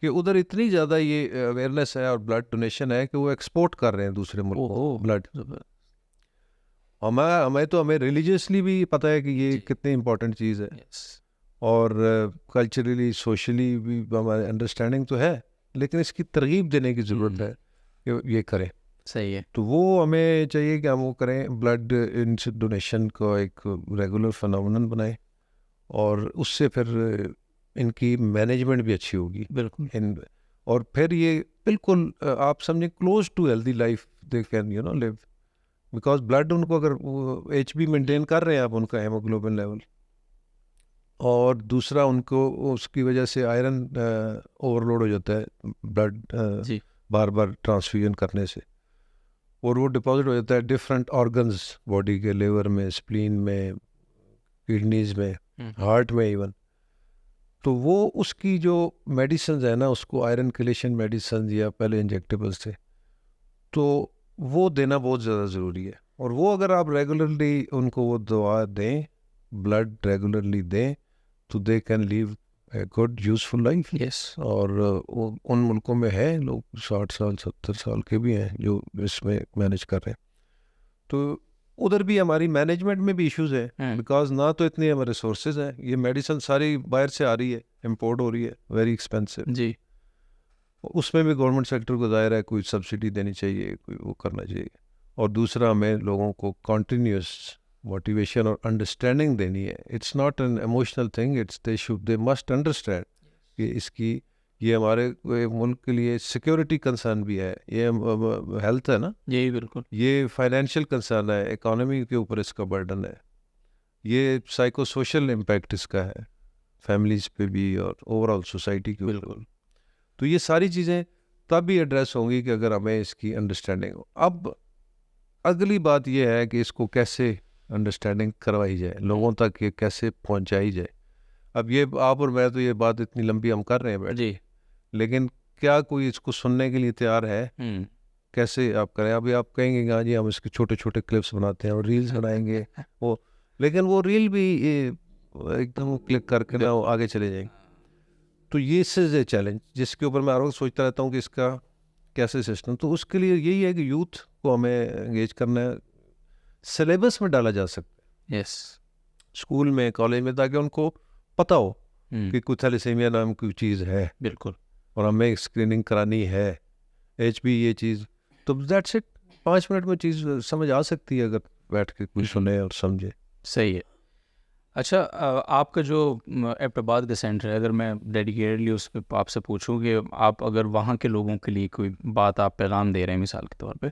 کہ ادھر اتنی زیادہ یہ اویئرنیس ہے اور بلڈ ڈونیشن ہے کہ وہ ایکسپورٹ کر رہے ہیں دوسرے ملک بلڈ. ہمیں ریلیجیسلی بھی پتہ ہے کہ یہ کتنی امپورٹنٹ چیز ہے اور کلچرلی سوشلی بھی ہمارے انڈرسٹینڈنگ تو ہے لیکن اس کی ترغیب دینے کی ضرورت ہے کہ یہ کریں. صحیح ہے. تو وہ ہمیں چاہیے کہ ہم وہ کریں بلڈ ڈونیشن کو ایک ریگولر فنامنن بنائیں اور اس سے پھر ان کی مینجمنٹ بھی اچھی ہوگی. بالکل. اور پھر یہ بالکل آپ سمجھیں close to healthy life they can live because blood ان کو اگر HB مینٹین کر رہے ہیں آپ ان کا ہیموگلوبن لیول اور دوسرا ان کو اس کی وجہ سے آئرن اوور لوڈ ہو جاتا ہے بلڈ بار بار ٹرانسفیوژن کرنے سے اور وہ ڈپازٹ ہو جاتا ہے ڈفرینٹ آرگنز باڈی کے لیور میں اسپلین میں کڈنیز میں ہارٹ میں ایون. تو وہ اس کی جو میڈیسنز ہیں نا اس کو آئرن کلیشن میڈیسنز یا پہلے انجیکٹیبلس تھے تو وہ دینا بہت زیادہ ضروری ہے. اور وہ اگر آپ ریگولرلی ان کو وہ دعا دیں, بلڈ ریگولرلی دیں, تو they can live a good useful life. Yes. اور ان ملکوں میں ہے لوگ 60 سال 70 سال کے بھی ہیں جو اس میں مینیج کر رہے ہیں. تو ادھر بھی ہماری مینجمنٹ میں بھی ایشوز ہیں, بیکاز نہ تو اتنے ہمارے ریسورسز ہیں. یہ میڈیسن ساری باہر سے آ رہی ہے, امپورٹ ہو رہی ہے, ویری ایکسپینسو. جی. اس میں بھی گورنمنٹ سیکٹر کو ظاہر ہے کوئی سبسڈی دینی چاہیے, کوئی وہ کرنا چاہیے. اور دوسرا ہمیں لوگوں کو کنٹینیوس موٹیویشن اور انڈرسٹینڈنگ دینی ہے. It's not an emotional thing, it's they must understand کہ اس کی یہ ہمارے ملک کے لیے سیکورٹی کنسرن بھی ہے, یہ ہیلتھ ہے نا, جی بالکل, یہ فائنینشیل کنسرن ہے, اکانومی کے اوپر اس کا برڈن ہے, یہ سائیکو سوشل امپیکٹ اس کا ہے فیملیز پہ بھی اور اوور آل سوسائٹی کے اوپر. تو یہ ساری چیزیں تب بھی ایڈریس ہوں گی کہ اگر ہمیں اس کی انڈرسٹینڈنگ ہو. اب اگلی بات یہ ہے کہ اس کو کیسے انڈرسٹینڈنگ کروائی جائے, لوگوں تک یہ کیسے پہنچائی جائے. اب یہ آپ اور میں تو یہ بات اتنی لمبی ہم کر رہے ہیں بیٹھ, جی, لیکن کیا کوئی اس کو سننے کے لیے تیار ہے؟ کیسے آپ کریں؟ ابھی آپ کہیں گے ہاں جی ہم اس کے چھوٹے چھوٹے کلپس بناتے ہیں اور ریلز بنائیں گے, وہ لیکن وہ ریل بھی ایک دم کلک کر کے نا آگے چلے جائیں گے. تو یہ سے چیلنج جس کے اوپر میں ہر وقت سوچتا رہتا ہوں کہ اس کا کیسے سسٹم. تو اس کے لیے یہی ہے کہ یوتھ کو ہمیں انگیج کرنا ہے, سلیبس میں ڈالا جا سکتا ہے. یس. اسکول میں, کالج میں, تاکہ ان کو پتہ ہو کہ کوئی تھیلیسیمیا نام کی چیز ہے, بالکل, اور ہمیں اسکریننگ کرانی ہے, ایچ بی یہ چیز. تو دیٹس اٹ, 5 منٹ میں چیز سمجھ آ سکتی ہے اگر بیٹھ کے کوئی سنے اور سمجھے. صحیح ہے. اچھا, آپ کا جو ایبٹ آباد کا سینٹر ہے, اگر میں ڈیڈیکیٹڈلی اس پہ آپ سے پوچھوں کہ آپ اگر وہاں کے لوگوں کے لیے کوئی بات آپ پیغام دے رہے ہیں مثال کے طور پہ,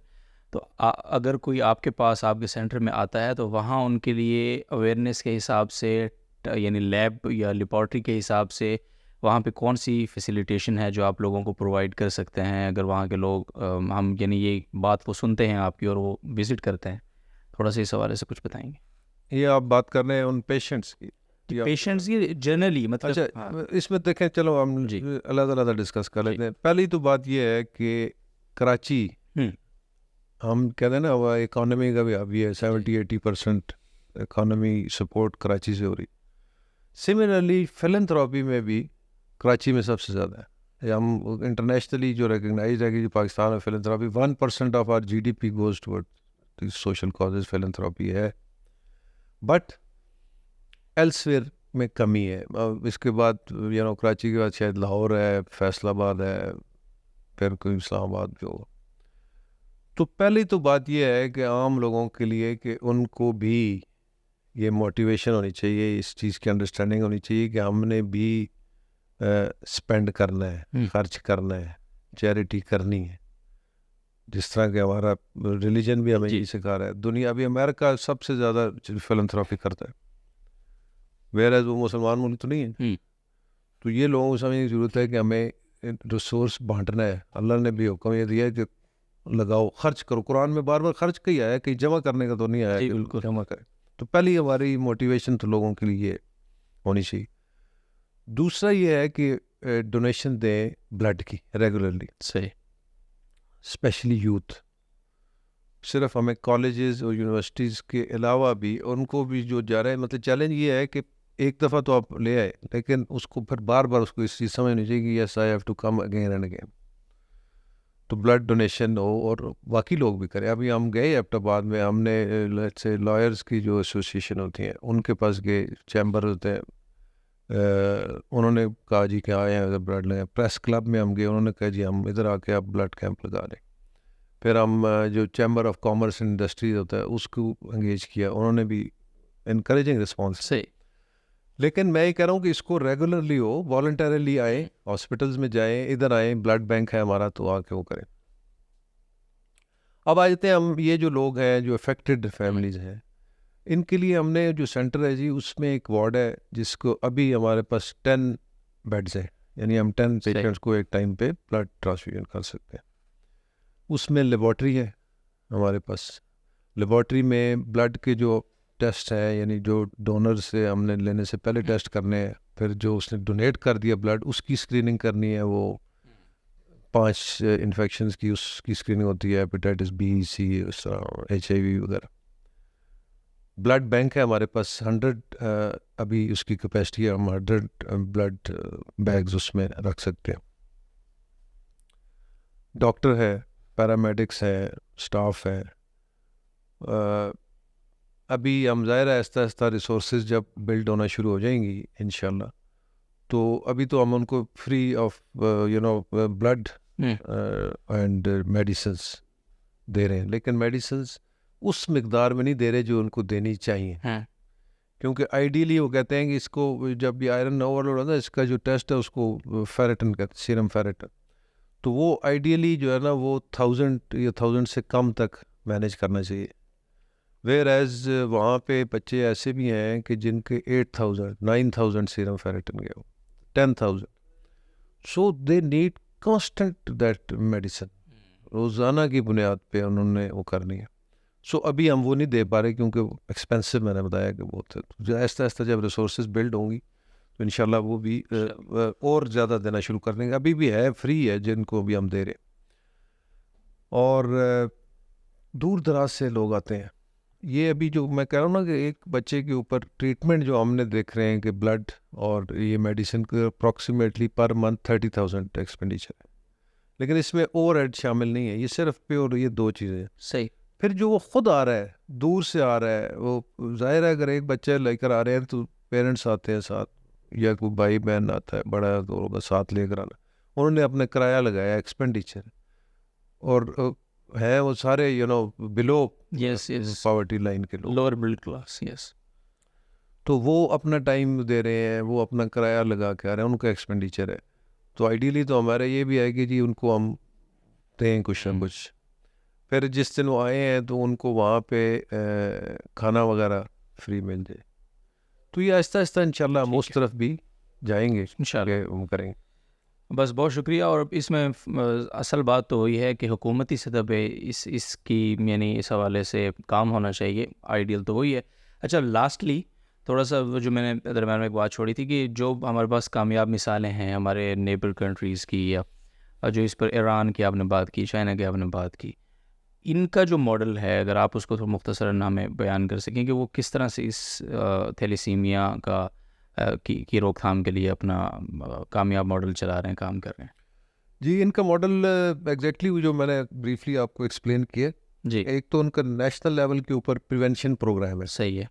تو اگر کوئی آپ کے پاس آپ کے سینٹر میں آتا ہے تو وہاں ان کے لیے اویئرنیس کے حساب سے, یعنی لیب یا لیبارٹری کے حساب سے وہاں پہ کون سی فیسیلیٹیشن ہے جو آپ لوگوں کو پرووائڈ کر سکتے ہیں, اگر وہاں کے لوگ ہم یعنی یہ بات وہ سنتے ہیں آپ کی اور وہ وزٹ کرتے ہیں, تھوڑا سا اس حوالے سے کچھ بتائیں گے. یہ آپ بات کر رہے ہیں ان پیشنٹس کی, پیشنٹس کی جنرلی مطلب. اچھا, اس میں دیکھیں, چلو ہم علیحدہ ڈسکس کر لیتے ہیں. پہلی تو بات یہ ہے کہ کراچی, ہم کہتے ہیں نا وہ اکانومی کا بھی ابھی ہے 70-80% اکانومی سپورٹ کراچی سے ہو رہی. سملرلی فلنتھراپی میں بھی کراچی میں سب سے زیادہ ہے. ہم انٹرنیشنلی جو ریکگنائز ہے کہ جو پاکستان میں philanthropy 1% of our GDP goes toward social causes philanthropy ہے, بٹ ایلس ویئر میں کمی ہے. اس کے بعد کراچی کے بعد شاید لاہور ہے, فیصل آباد ہے, پھر کوئی اسلام آباد بھی ہوگا. تو پہلی تو بات یہ ہے کہ عام لوگوں کے لیے کہ ان کو بھی یہ موٹیویشن ہونی چاہیے, اس چیز کی انڈرسٹینڈنگ ہونی چاہیے کہ ہم نے بھی اسپینڈ کرنا ہے, خرچ کرنا ہے, چیریٹی کرنی ہے, جس طرح کہ ہمارا ریلیجن بھی ہمیں یہ سکھا رہا ہے. دنیا ابھی امریکہ سب سے زیادہ فلنتھراپی کرتا ہے, ویئر وہ مسلمان ملک تو نہیں ہے. تو یہ لوگوں کو سمجھنے کی ضرورت ہے کہ ہمیں ریسورس بانٹنا ہے. اللہ نے بھی حکم یہ دیا ہے کہ لگاؤ, خرچ کرو. قرآن میں بار بار خرچ کا ہی آیا, کہیں جمع کرنے کا تو نہیں آیا کہ جمع کرے. تو پہلی ہماری موٹیویشن تو لوگوں کے لیے ہونی چاہیے. دوسرا یہ ہے کہ ڈونیشن دیں بلڈ کی ریگولرلی, صحیح, اسپیشلی یوتھ. صرف ہمیں کالجز اور یونیورسٹیز کے علاوہ بھی ان کو بھی جو جا رہے ہیں, مطلب چیلنج یہ ہے کہ ایک دفعہ تو آپ لے آئے, لیکن اس کو پھر بار بار اس کو اس چیز سمجھنی چاہیے کہ yes I have to come again and again. تو بلڈ ڈونیشن ہو اور باقی لوگ بھی کریں. ابھی ہم گئے ایبٹ آباد میں, ہم نے سے لائرز کی جو ایسوسیشن ہوتی ہیں ان کے پاس گئے, چیمبر ہوتے ہیں, انہوں نے کہا جی کہ آئے ہیں بلڈ لیں. پریس کلب میں ہم گئے, انہوں نے کہا جی ہم ادھر آ کے آپ بلڈ کیمپ لگا دیں. پھر ہم جو chamber of commerce and industries ہوتا ہے اس کو انگیج کیا, انہوں نے بھی انکریجنگ رسپانس. صحیح. لیکن میں یہ کہہ رہا ہوں کہ اس کو ریگولرلی ہو, والنٹریلی آئیں, ہاسپٹلز میں جائیں, ادھر آئیں, بلڈ بینک ہے ہمارا تو آ کے وہ کریں. اب آ جاتے ہیں ہم, یہ جو لوگ ہیں جو افیکٹڈ فیملیز ہیں, ان کے لیے ہم نے جو سینٹر ہے جی, اس میں ایک وارڈ ہے جس کو ابھی ہمارے پاس 10 بیڈز ہیں, یعنی ہم 10 پیشنٹس کو ایک ٹائم پہ بلڈ ٹرانسفیوژن کر سکتے ہیں. اس میں لیبارٹری ہے ہمارے پاس. لیبارٹری میں بلڈ کے جو ٹیسٹ ہیں, یعنی جو ڈونر سے ہم نے لینے سے پہلے ٹیسٹ کرنے ہیں, پھر جو اس نے ڈونیٹ کر دیا بلڈ اس کی اسکریننگ کرنی ہے, وہ 5 انفیکشنز کی اس کی اسکریننگ ہوتی ہے, ہیپیٹائٹس بی, سی, اس طرح HIV وغیرہ. بلڈ بینک ہے ہمارے پاس 100 ابھی اس کی کیپیسٹی ہے, ہم 100 بلڈ بیگز اس میں رکھ سکتے ہیں. ڈاکٹر ہے, پیرامیڈکس ہے, اسٹاف ہے. ابھی ہم ظاہر ہے آہستہ آہستہ ریسورسز جب بلڈ ہونا شروع ہو جائیں گی انشاءاللہ, تو ابھی تو ہم ان کو free of blood and medicines دے رہے ہیں, لیکن میڈیسنس اس مقدار میں نہیں دے رہے جو ان کو دینی چاہیے. کیونکہ آئیڈیلی وہ کہتے ہیں کہ اس کو جب یہ آئرن اوور لوڈ ہوتا ہے, اس کا جو ٹیسٹ ہے اس کو فیریٹن کہتے ہیں, سیرم فیریٹن. تو وہ آئیڈیلی جو ہے نا وہ 1000 یا 1000 سے کم تک مینیج کرنا چاہیے. ویئر ایز وہاں پہ بچے ایسے بھی ہیں کہ جن کے 8000 9000 سیرم فیریٹن گئے ہو, 10000. So they need constant that medicine, روزانہ کی بنیاد پہ انہوں نے وہ کرنی ہے. سو ابھی ہم وہ نہیں دے پا رہے کیونکہ ایکسپینسو, میں نے بتایا کہ بہت ہے. آہستہ آہستہ جب ریسورسز بلڈ ہوں گی تو انشاءاللہ وہ بھی اور زیادہ دینا شروع کر دیں گے. ابھی بھی ہے, فری ہے جن کو بھی ہم دے رہے ہیں. اور دور دراز سے لوگ آتے ہیں. یہ ابھی جو میں کہہ رہا ہوں نا کہ ایک بچے کے اوپر ٹریٹمنٹ جو ہم نے دیکھ رہے ہیں کہ بلڈ اور یہ میڈیسن کے اپروکسیمیٹلی پر منتھ 30,000 ایکسپینڈیچر ہے, لیکن اس میں اوور ہیڈ شامل نہیں ہے. یہ صرف پیور یہ 2 چیزیں ہیں. صحیح. پھر جو وہ خود آ رہا ہے, دور سے آ رہا ہے, وہ ظاہر ہے اگر ایک بچہ لے کر آ رہے ہیں تو پیرنٹس آتے ہیں ساتھ, یا کوئی بھائی بہن آتا ہے بڑا تو ہوگا ساتھ لے کر آنا. انہوں نے اپنا کرایہ لگایا, ایکسپینڈیچر, اور ہیں وہ سارے بلو پاورٹی لائن کے لوگ, لوور مڈل کلاس. یس. تو وہ اپنا ٹائم دے رہے ہیں, وہ اپنا کرایہ لگا کے آ رہے ہیں, ان کا ایکسپینڈیچر ہے. تو آئیڈیلی تو ہمارا یہ بھی ہے کہ جی ان کو ہم دیں کچھ نہ کچھ. پھر جس دن وہ آئے ہیں تو ان کو وہاں پہ کھانا وغیرہ فری مل جائے. تو یہ آہستہ آہستہ انشاءاللہ ہم اس طرف بھی جائیں گے, انشاءاللہ ہم کریں گے. بس بہت شکریہ. اور اس میں اصل بات تو وہی ہے کہ حکومتی سطح پہ اس کی یعنی اس حوالے سے کام ہونا چاہیے. آئیڈیل تو وہی ہے. اچھا, لاسٹلی تھوڑا سا جو میں نے درمیان میں ایک بات چھوڑی تھی کہ جو ہمارے پاس کامیاب مثالیں ہیں ہمارے نیبر کنٹریز کی, یا جو اس پر ایران کی آپ نے بات کی, چائنا کی آپ نے بات کی, ان کا جو ماڈل ہے اگر آپ اس کو تو مختصر نامے بیان کر سکیں کہ وہ کس طرح سے اس تھیلیسیمیا کا کی روک تھام کے لیے اپنا کامیاب ماڈل چلا رہے ہیں, کام کر رہے ہیں. جی, ان کا ماڈل ایگزیکٹلی جو میں نے بریفلی آپ کو ایکسپلین کیا. جی. ایک تو ان کا نیشنل لیول کے اوپر پریونشن پروگرام ہے. صحیح ہے.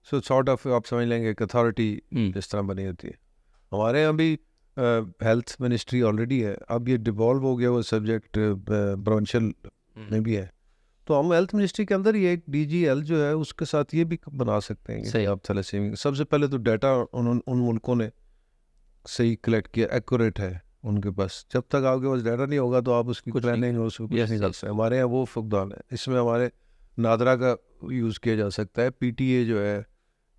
سو سارٹ آف آپ سمجھ لیں گے ایک اتھارٹی جس طرح بنی ہوتی ہے. ہمارے یہاں بھی ہیلتھ منسٹری آلریڈی ہے, اب یہ ڈیوالو ہو گیا وہ سبجیکٹ پروونشن میں بھی ہے. تو ہم ہیلتھ منسٹری کے اندر یہ ایک DGL جو ہے اس کے ساتھ یہ بھی بنا سکتے ہیں کہ آپ تھیلیسیمیا. سب سے پہلے تو ڈیٹا ان ملکوں نے صحیح کلیکٹ کیا, ایکوریٹ ہے ان کے پاس. جب تک آپ کے پاس ڈیٹا نہیں ہوگا تو آپ اس کی پلاننگ اس کو کچھ نہیں کر سکتے. ہمارے یہاں وہ فقدان ہے. اس میں ہمارے نادرا کا یوز کیا جا سکتا ہے. PTA جو ہے,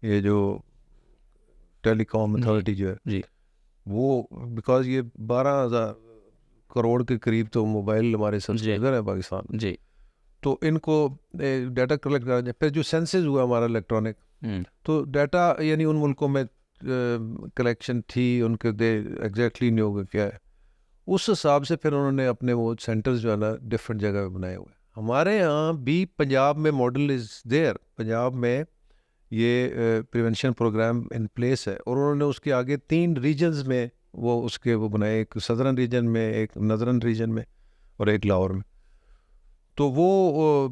یہ جو ٹیلی کام اتھارٹی جو ہے, جی, وہ بیکاز یہ 12,000 کروڑ کے قریب تو موبائل ہمارے سبسکرائبر ہیں پاکستان. جی. تو ان کو ڈیٹا کلیکٹ کرنا. پھر جو سینسز ہوا ہمارا الیکٹرانک, تو ڈیٹا یعنی ان ملکوں میں کلیکشن تھی ان کے ایگزیکٹلی نہیں ہوگا کیا ہے. اس حساب سے پھر انہوں نے اپنے وہ سینٹرز جو ہے نا ڈفرینٹ جگہ پہ بنائے ہوئے. ہمارے یہاں بھی پنجاب میں ماڈل از دیئر. پنجاب میں یہ پریونشن پروگرام ان پلیس ہے, اور انہوں نے اس کے آگے 3 ریجنز میں وہ اس کے وہ بنائے, ایک سدرن ریجن میں, ایک نظرن ریجن میں, اور ایک لاہور میں. تو وہ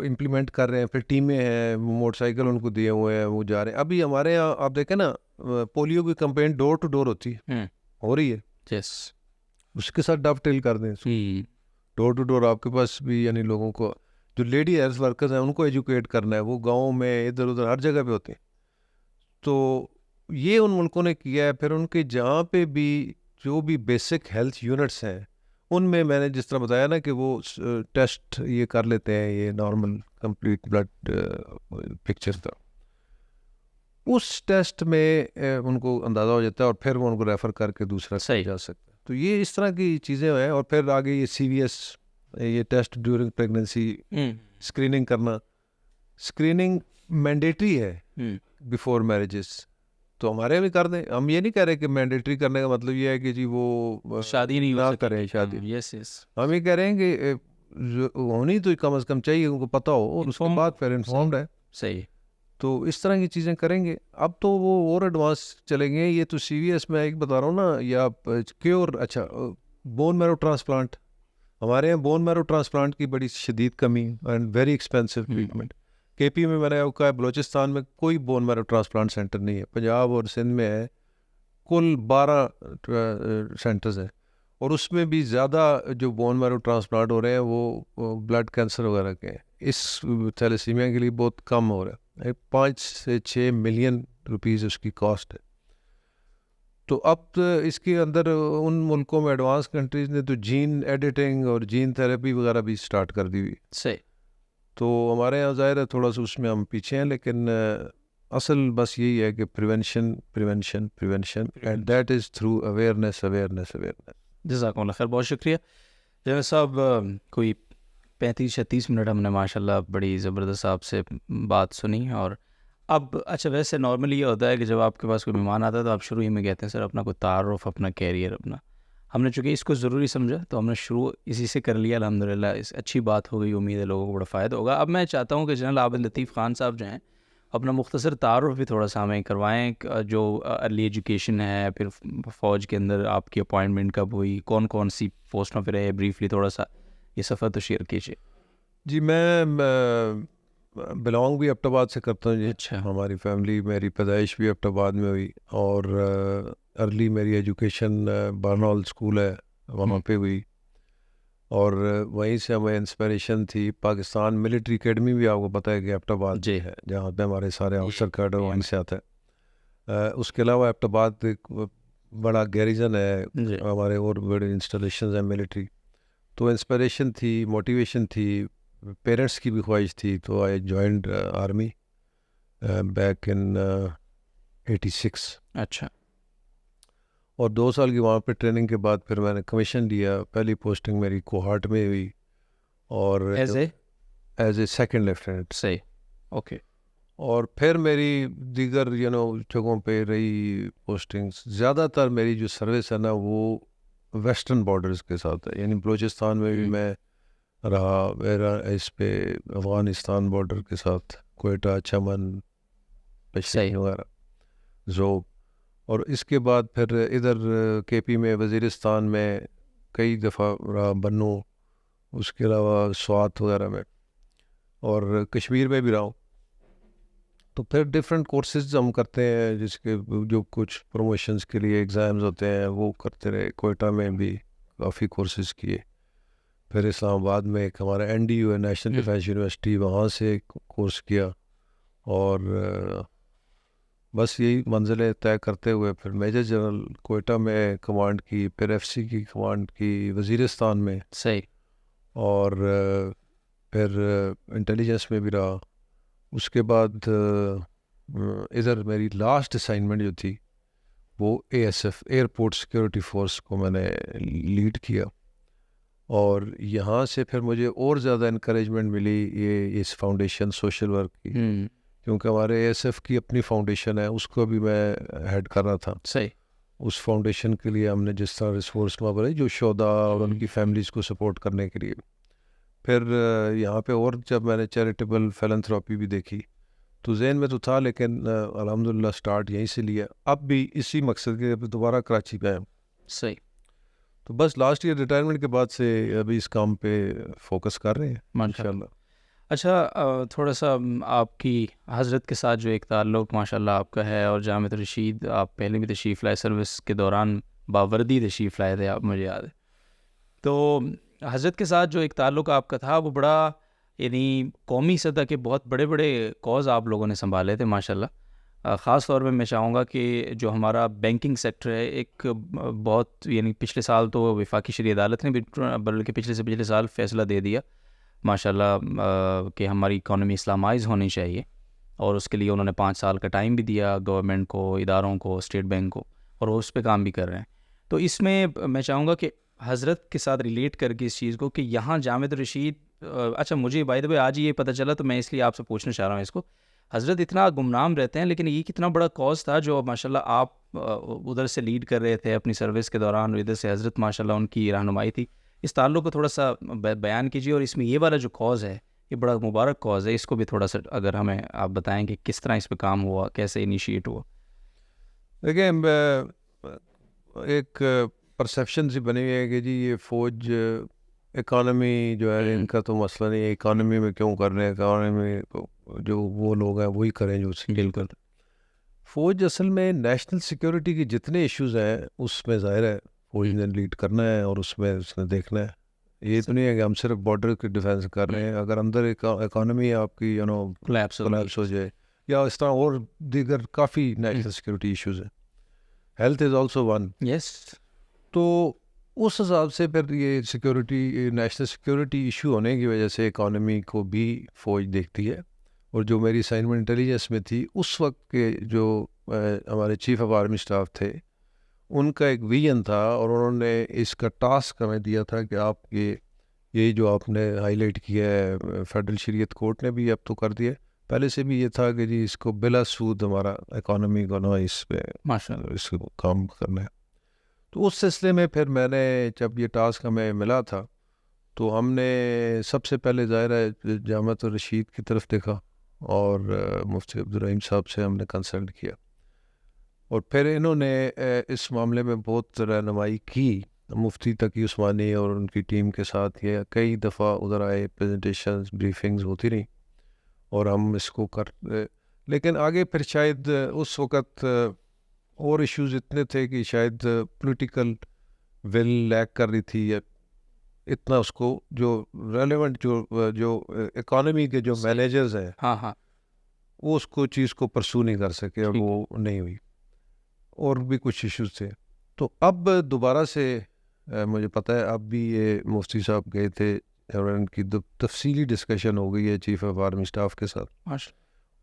امپلیمنٹ کر رہے ہیں. پھر ٹیمیں ہیں, موٹر سائیکل ان کو دیے ہوئے ہیں, وہ جا رہے ہیں. ابھی ہمارے یہاں آپ دیکھیں نا پولیو کی کمپین ڈور ٹو ڈور ہوتی ہے, ہو رہی ہے. یس. اس کے ساتھ ڈف ٹیل کر دیں. ڈور ٹو ڈور آپ کے پاس بھی یعنی لوگوں کو جو لیڈی ہیلتھ ورکرز ہیں ان کو ایجوکیٹ کرنا ہے. وہ گاؤں میں ادھر ادھر ہر جگہ پہ ہوتے ہیں. تو یہ ان ملکوں نے کیا ہے. پھر ان کے جہاں پہ بھی جو بھی بیسک ہیلتھ یونٹس ہیں ان میں نے جس طرح بتایا نا کہ وہ ٹیسٹ یہ کر لیتے ہیں, یہ نارمل کمپلیٹ بلڈ پکچر تھا, اس ٹیسٹ میں ان کو اندازہ ہو جاتا ہے, اور پھر وہ ان کو ریفر کر کے دوسرا صحیح جا سکتا ہے. تو یہ اس طرح کی چیزیں ہیں. اور پھر آگے یہ CVS, یہ ٹیسٹ ڈیورنگ پریگننسی, اسکریننگ کرنا. اسکریننگ مینڈیٹری ہے بیفور میرجز. تو ہمارے یہاں بھی کر دیں. ہم یہ نہیں کہہ رہے کہ مینڈیٹری کرنے کا مطلب یہ ہے کہ جی وہ شادی نہیں نہ کریں شادی. یس یس ہم یہ کہہ رہے ہیں کہ ہونی تو کم از کم چاہیے ان کو پتہ ہو, اور اس کے بعد پھر انفارمڈ ہے. صحیح. تو اس طرح کی چیزیں کریں گے. اب تو وہ اور ایڈوانس چلیں گے. یہ تو سی وی ایس میں ایک بتا رہا ہوں نا, یا کیور, اچھا بون میرو ٹرانسپلانٹ, ہمارے یہاں بون میرو ٹرانسپلانٹ کی بڑی شدید کمی اینڈ ویری ایکسپینسو ٹریٹمنٹ. کے پی میں نے کہا ہے, بلوچستان میں کوئی بون میرو ٹرانسپلانٹ سینٹر نہیں ہے. پنجاب اور سندھ میں ہے کل 12 سینٹرز ہیں, اور اس میں بھی زیادہ جو بون میرو ٹرانسپلانٹ ہو رہے ہیں وہ بلڈ کینسر وغیرہ کے ہیں. اس تھیلیسیمیا کے لیے بہت کم ہو رہا ہے. 5 سے 6 ملین روپیز اس کی کاسٹ ہے. تو اب اس کے اندر ان ملکوں میں ایڈوانس کنٹریز نے تو جین ایڈیٹنگ اور جین تھیراپی وغیرہ بھی سٹارٹ کر دی ہوئی. صحیح. تو ہمارے یہاں ظاہر ہے تھوڑا سا اس میں ہم پیچھے ہیں, لیکن اصل بس یہی ہے کہ prevention prevention prevention, and that is through awareness awareness awareness. جزاک اللہ خیر, بہت شکریہ جنید صاحب. کوئی 35-36 منٹ ہم نے ماشاء اللہ بڑی زبردست آپ سے بات سنی. اور اب اچھا, ویسے نارملی یہ ہوتا ہے کہ جب آپ کے پاس کوئی مہمان آتا ہے تو آپ شروع ہی میں کہتے ہیں سر اپنا کوئی تعارف, اپنا کیریئر, اپنا. ہم نے چونکہ اس کو ضروری سمجھا تو ہم نے شروع اسی سے کر لیا. الحمدللہ اس اچھی بات ہو گئی, امید ہے لوگوں کو بڑا فائدہ ہوگا. اب میں چاہتا ہوں کہ جنرل عابد لطیف خان صاحب جو ہیں اپنا مختصر تعارف بھی تھوڑا سا ہمیں کروائیں. جو ارلی ایجوکیشن ہے, پھر فوج کے اندر آپ کی اپوائنٹمنٹ کب ہوئی, کون کون سی پوسٹوں پہ رہے, بریفلی تھوڑا سا یہ سفر تو شیئر کیجیے. جی میں بلانگ بھی ایبٹ آباد سے کرتا ہوں. جی اچھا. ہماری فیملی, میری پیدائش بھی ایبٹ آباد میں ہوئی, اور ارلی میری ایجوکیشن بارنال اسکول ہے وہاں پہ ہوئی, اور وہیں سے ہمیں انسپریشن تھی. پاکستان ملٹری اکیڈمی بھی آپ کو پتہ ہے کہ ایبٹ آباد جی ہے, جہاں پہ ہمارے سارے آفیسر کیڈر وہیں سے آتا ہے. اس کے علاوہ ایبٹ آباد ایک بڑا گیریزن ہے, ہمارے اور بڑے انسٹالیشنز ہیں ملٹری. تو انسپریشن تھی, موٹیویشن تھی, پیرنٹس کی بھی خواہش تھی. تو I joined army back in 86. اچھا. اور 2 سال کی وہاں پہ ٹریننگ کے بعد پھر میں نے کمیشن لیا. پہلی پوسٹنگ میری کوہارٹ میں ہوئی, اور ایز اے سیکنڈ لیفٹیننٹ. صحیح. اوکے. اور پھر میری دیگر جگہوں پہ رہی پوسٹنگز. زیادہ تر میری جو سروس ہے نا وہ ویسٹرن بارڈرز کے ساتھ ہے, یعنی بلوچستان میں بھی میں رہا, میرا اس پہ افغانستان بارڈر کے ساتھ کوئٹہ, چمن, پشتین وغیرہ, زوب. اور اس کے بعد پھر ادھر کے پی میں, وزیرستان میں کئی دفعہ رہا, بنو, اس کے علاوہ سوات وغیرہ میں, اور کشمیر میں بھی رہا ہوں. تو پھر ڈفرینٹ کورسز ہم کرتے ہیں, جس کے جو کچھ پروموشنز کے لیے ایگزامز ہوتے ہیں وہ کرتے رہے. کوئٹہ میں بھی کافی کورسز کیے. پھر اسلام آباد میں ایک ہمارا این ڈی یو ہے, نیشنل ڈیفینس یونیورسٹی, وہاں سے ایک کورس کیا. اور بس یہی منزلیں طے کرتے ہوئے پھر میجر جنرل کوئٹہ میں کمانڈ کی, پھر ایف سی کی کمانڈ کی وزیرستان میں. صحیح. اور پھر انٹیلیجنس میں بھی رہا. اس کے بعد ادھر میری لاسٹ اسائنمنٹ جو تھی وہ A S F, airport security force کو میں نے لیڈ کیا. اور یہاں سے پھر مجھے اور زیادہ انکریجمنٹ ملی یہ اس فاؤنڈیشن سوشل ورک کی, کیونکہ ہمارے اے ایس ایف کی اپنی فاؤنڈیشن ہے, اس کو بھی میں ہیڈ کر رہا تھا. صحیح. اس فاؤنڈیشن کے لیے ہم نے جس طرح ریسورس وہاں پر جو شہداء اور ان کی فیملیز کو سپورٹ کرنے کے لیے. پھر یہاں پہ اور جب میں نے چیریٹیبل فیلنتھراپی بھی دیکھی تو ذہن میں تو تھا, لیکن الحمدللہ سٹارٹ یہیں سے لیا. اب بھی اسی مقصد کے دوبارہ کراچی پہ آئے. صحیح. تو بس لاسٹ ایئر ریٹائرمنٹ کے بعد سے ابھی اس کام پہ فوکس کر رہے ہیں ماشاءاللہ. اچھا, تھوڑا سا آپ کی حضرت کے ساتھ جو ایک تعلق ماشاءاللہ آپ کا ہے, اور جامعۃ الرشید آپ پہلے بھی تشریف لائے, سروس کے دوران باوردی تشریف لائے تھے آپ, مجھے یاد ہے. تو حضرت کے ساتھ جو ایک تعلق آپ کا تھا وہ بڑا, یعنی قومی سطح کے بہت بڑے بڑے کاز آپ لوگوں نے سنبھالے تھے ماشاءاللہ. خاص طور پہ میں چاہوں گا کہ جو ہمارا بینکنگ سیکٹر ہے, ایک بہت, یعنی پچھلے سال تو وفاقی شرعی عدالت نے بھی بلکہ پچھلے سے پچھلے سال فیصلہ دے دیا ماشاءاللہ کہ ہماری اکانومی اسلامائز ہونی چاہیے, اور اس کے لیے انہوں نے 5 سال کا ٹائم بھی دیا گورنمنٹ کو, اداروں کو, اسٹیٹ بینک کو, اور وہ اس پہ کام بھی کر رہے ہیں. تو اس میں میں چاہوں گا کہ حضرت کے ساتھ ریلیٹ کر کے اس چیز کو کہ یہاں جامعۃ الرشید, اچھا مجھے بائی دا وے آج ہی یہ پتہ چلا, تو میں اس لیے آپ سے پوچھنا چاہ رہا ہوں اس کو. حضرت اتنا گمنام رہتے ہیں، لیکن یہ کتنا بڑا کاز تھا جو ماشاءاللہ آپ ادھر سے لیڈ کر رہے تھے اپنی سروس کے دوران، اور ادھر سے حضرت ماشاءاللہ ان کی رہنمائی تھی. اس تعلق کو تھوڑا سا بیان کیجیے، اور اس میں یہ والا جو کاز ہے یہ بڑا مبارک کاز ہے، اس کو بھی تھوڑا سا اگر ہمیں آپ بتائیں کہ کس طرح اس پہ کام ہوا، کیسے انیشیٹ ہوا. دیکھیں ایک پرسیپشن سی بنی ہوئی ہے کہ جی یہ فوج اکانومی جو ہے ان کا تو مسئلہ نہیں ہے، اکانومی میں کیوں کر رہے ہیں، اکانومی میں جو وہ لوگ ہیں وہی کریں جو بالکل. فوج اصل میں نیشنل سیکیورٹی کے جتنے ایشوز ہیں اس میں ظاہر ہے فوج نے لیڈ کرنا ہے، اور اس میں اس نے دیکھنا ہے. یہ تو نہیں ہے کہ ہم صرف بارڈر کی ڈیفینس کر رہے ہیں. اگر اندر اکانومی آپ کی کولیپس ہو جائے یا اس طرح اور دیگر کافی نیشنل سیکیورٹی ایشوز ہیں، ہیلتھ از آلسو ون. یس. تو اس حساب سے پھر یہ سیکیورٹی نیشنل سیکیورٹی ایشو ہونے کی وجہ سے اکانومی کو بھی فوج دیکھتی ہے. اور جو میری اسائنمنٹ انٹیلیجنس میں تھی اس وقت کے جو ہمارے چیف آف آرمی اسٹاف تھے، ان کا ایک ویژن تھا، اور انہوں نے اس کا ٹاسک ہمیں دیا تھا کہ آپ یہ جو آپ نے ہائی لائٹ کیا ہے فیڈرل شریعت کورٹ نے بھی اب تو کر دیا، پہلے سے بھی یہ تھا کہ جی اس کو بلا سود ہمارا اکانومی کو نا اس پہ ماشاءاللہ اس کو کام کرنا ہے. تو اس سلسلے میں پھر میں نے جب یہ ٹاسک ہمیں ملا تھا تو ہم نے سب سے پہلے ظاہر ہے جامعۃ الرشید کی طرف دیکھا، اور مفتی عبدالرحیم صاحب سے ہم نے کنسلٹ کیا، اور پھر انہوں نے اس معاملے میں بہت رہنمائی کی. مفتی تقی عثمانی اور ان کی ٹیم کے ساتھ یہ کئی دفعہ ادھر آئے، پریزنٹیشنز بریفنگز ہوتی رہیں، اور ہم اس کو لیکن آگے پھر شاید اس وقت اور ایشوز اتنے تھے کہ شاید پولیٹیکل ول لیک کر رہی تھی، یا اتنا اس کو جو ریلیونٹ جو اکانومی کے جو مینیجرز ہیں ہاں وہ اس کو چیز کو پرسو نہیں کر سکے، اور وہ نہیں ہوئی، اور بھی کچھ ایشوز تھے. تو اب دوبارہ سے مجھے پتہ ہے اب بھی یہ مفتی صاحب گئے تھے اور ان کی تفصیلی ڈسکشن ہو گئی ہے چیف آف آرمی اسٹاف کے ساتھ،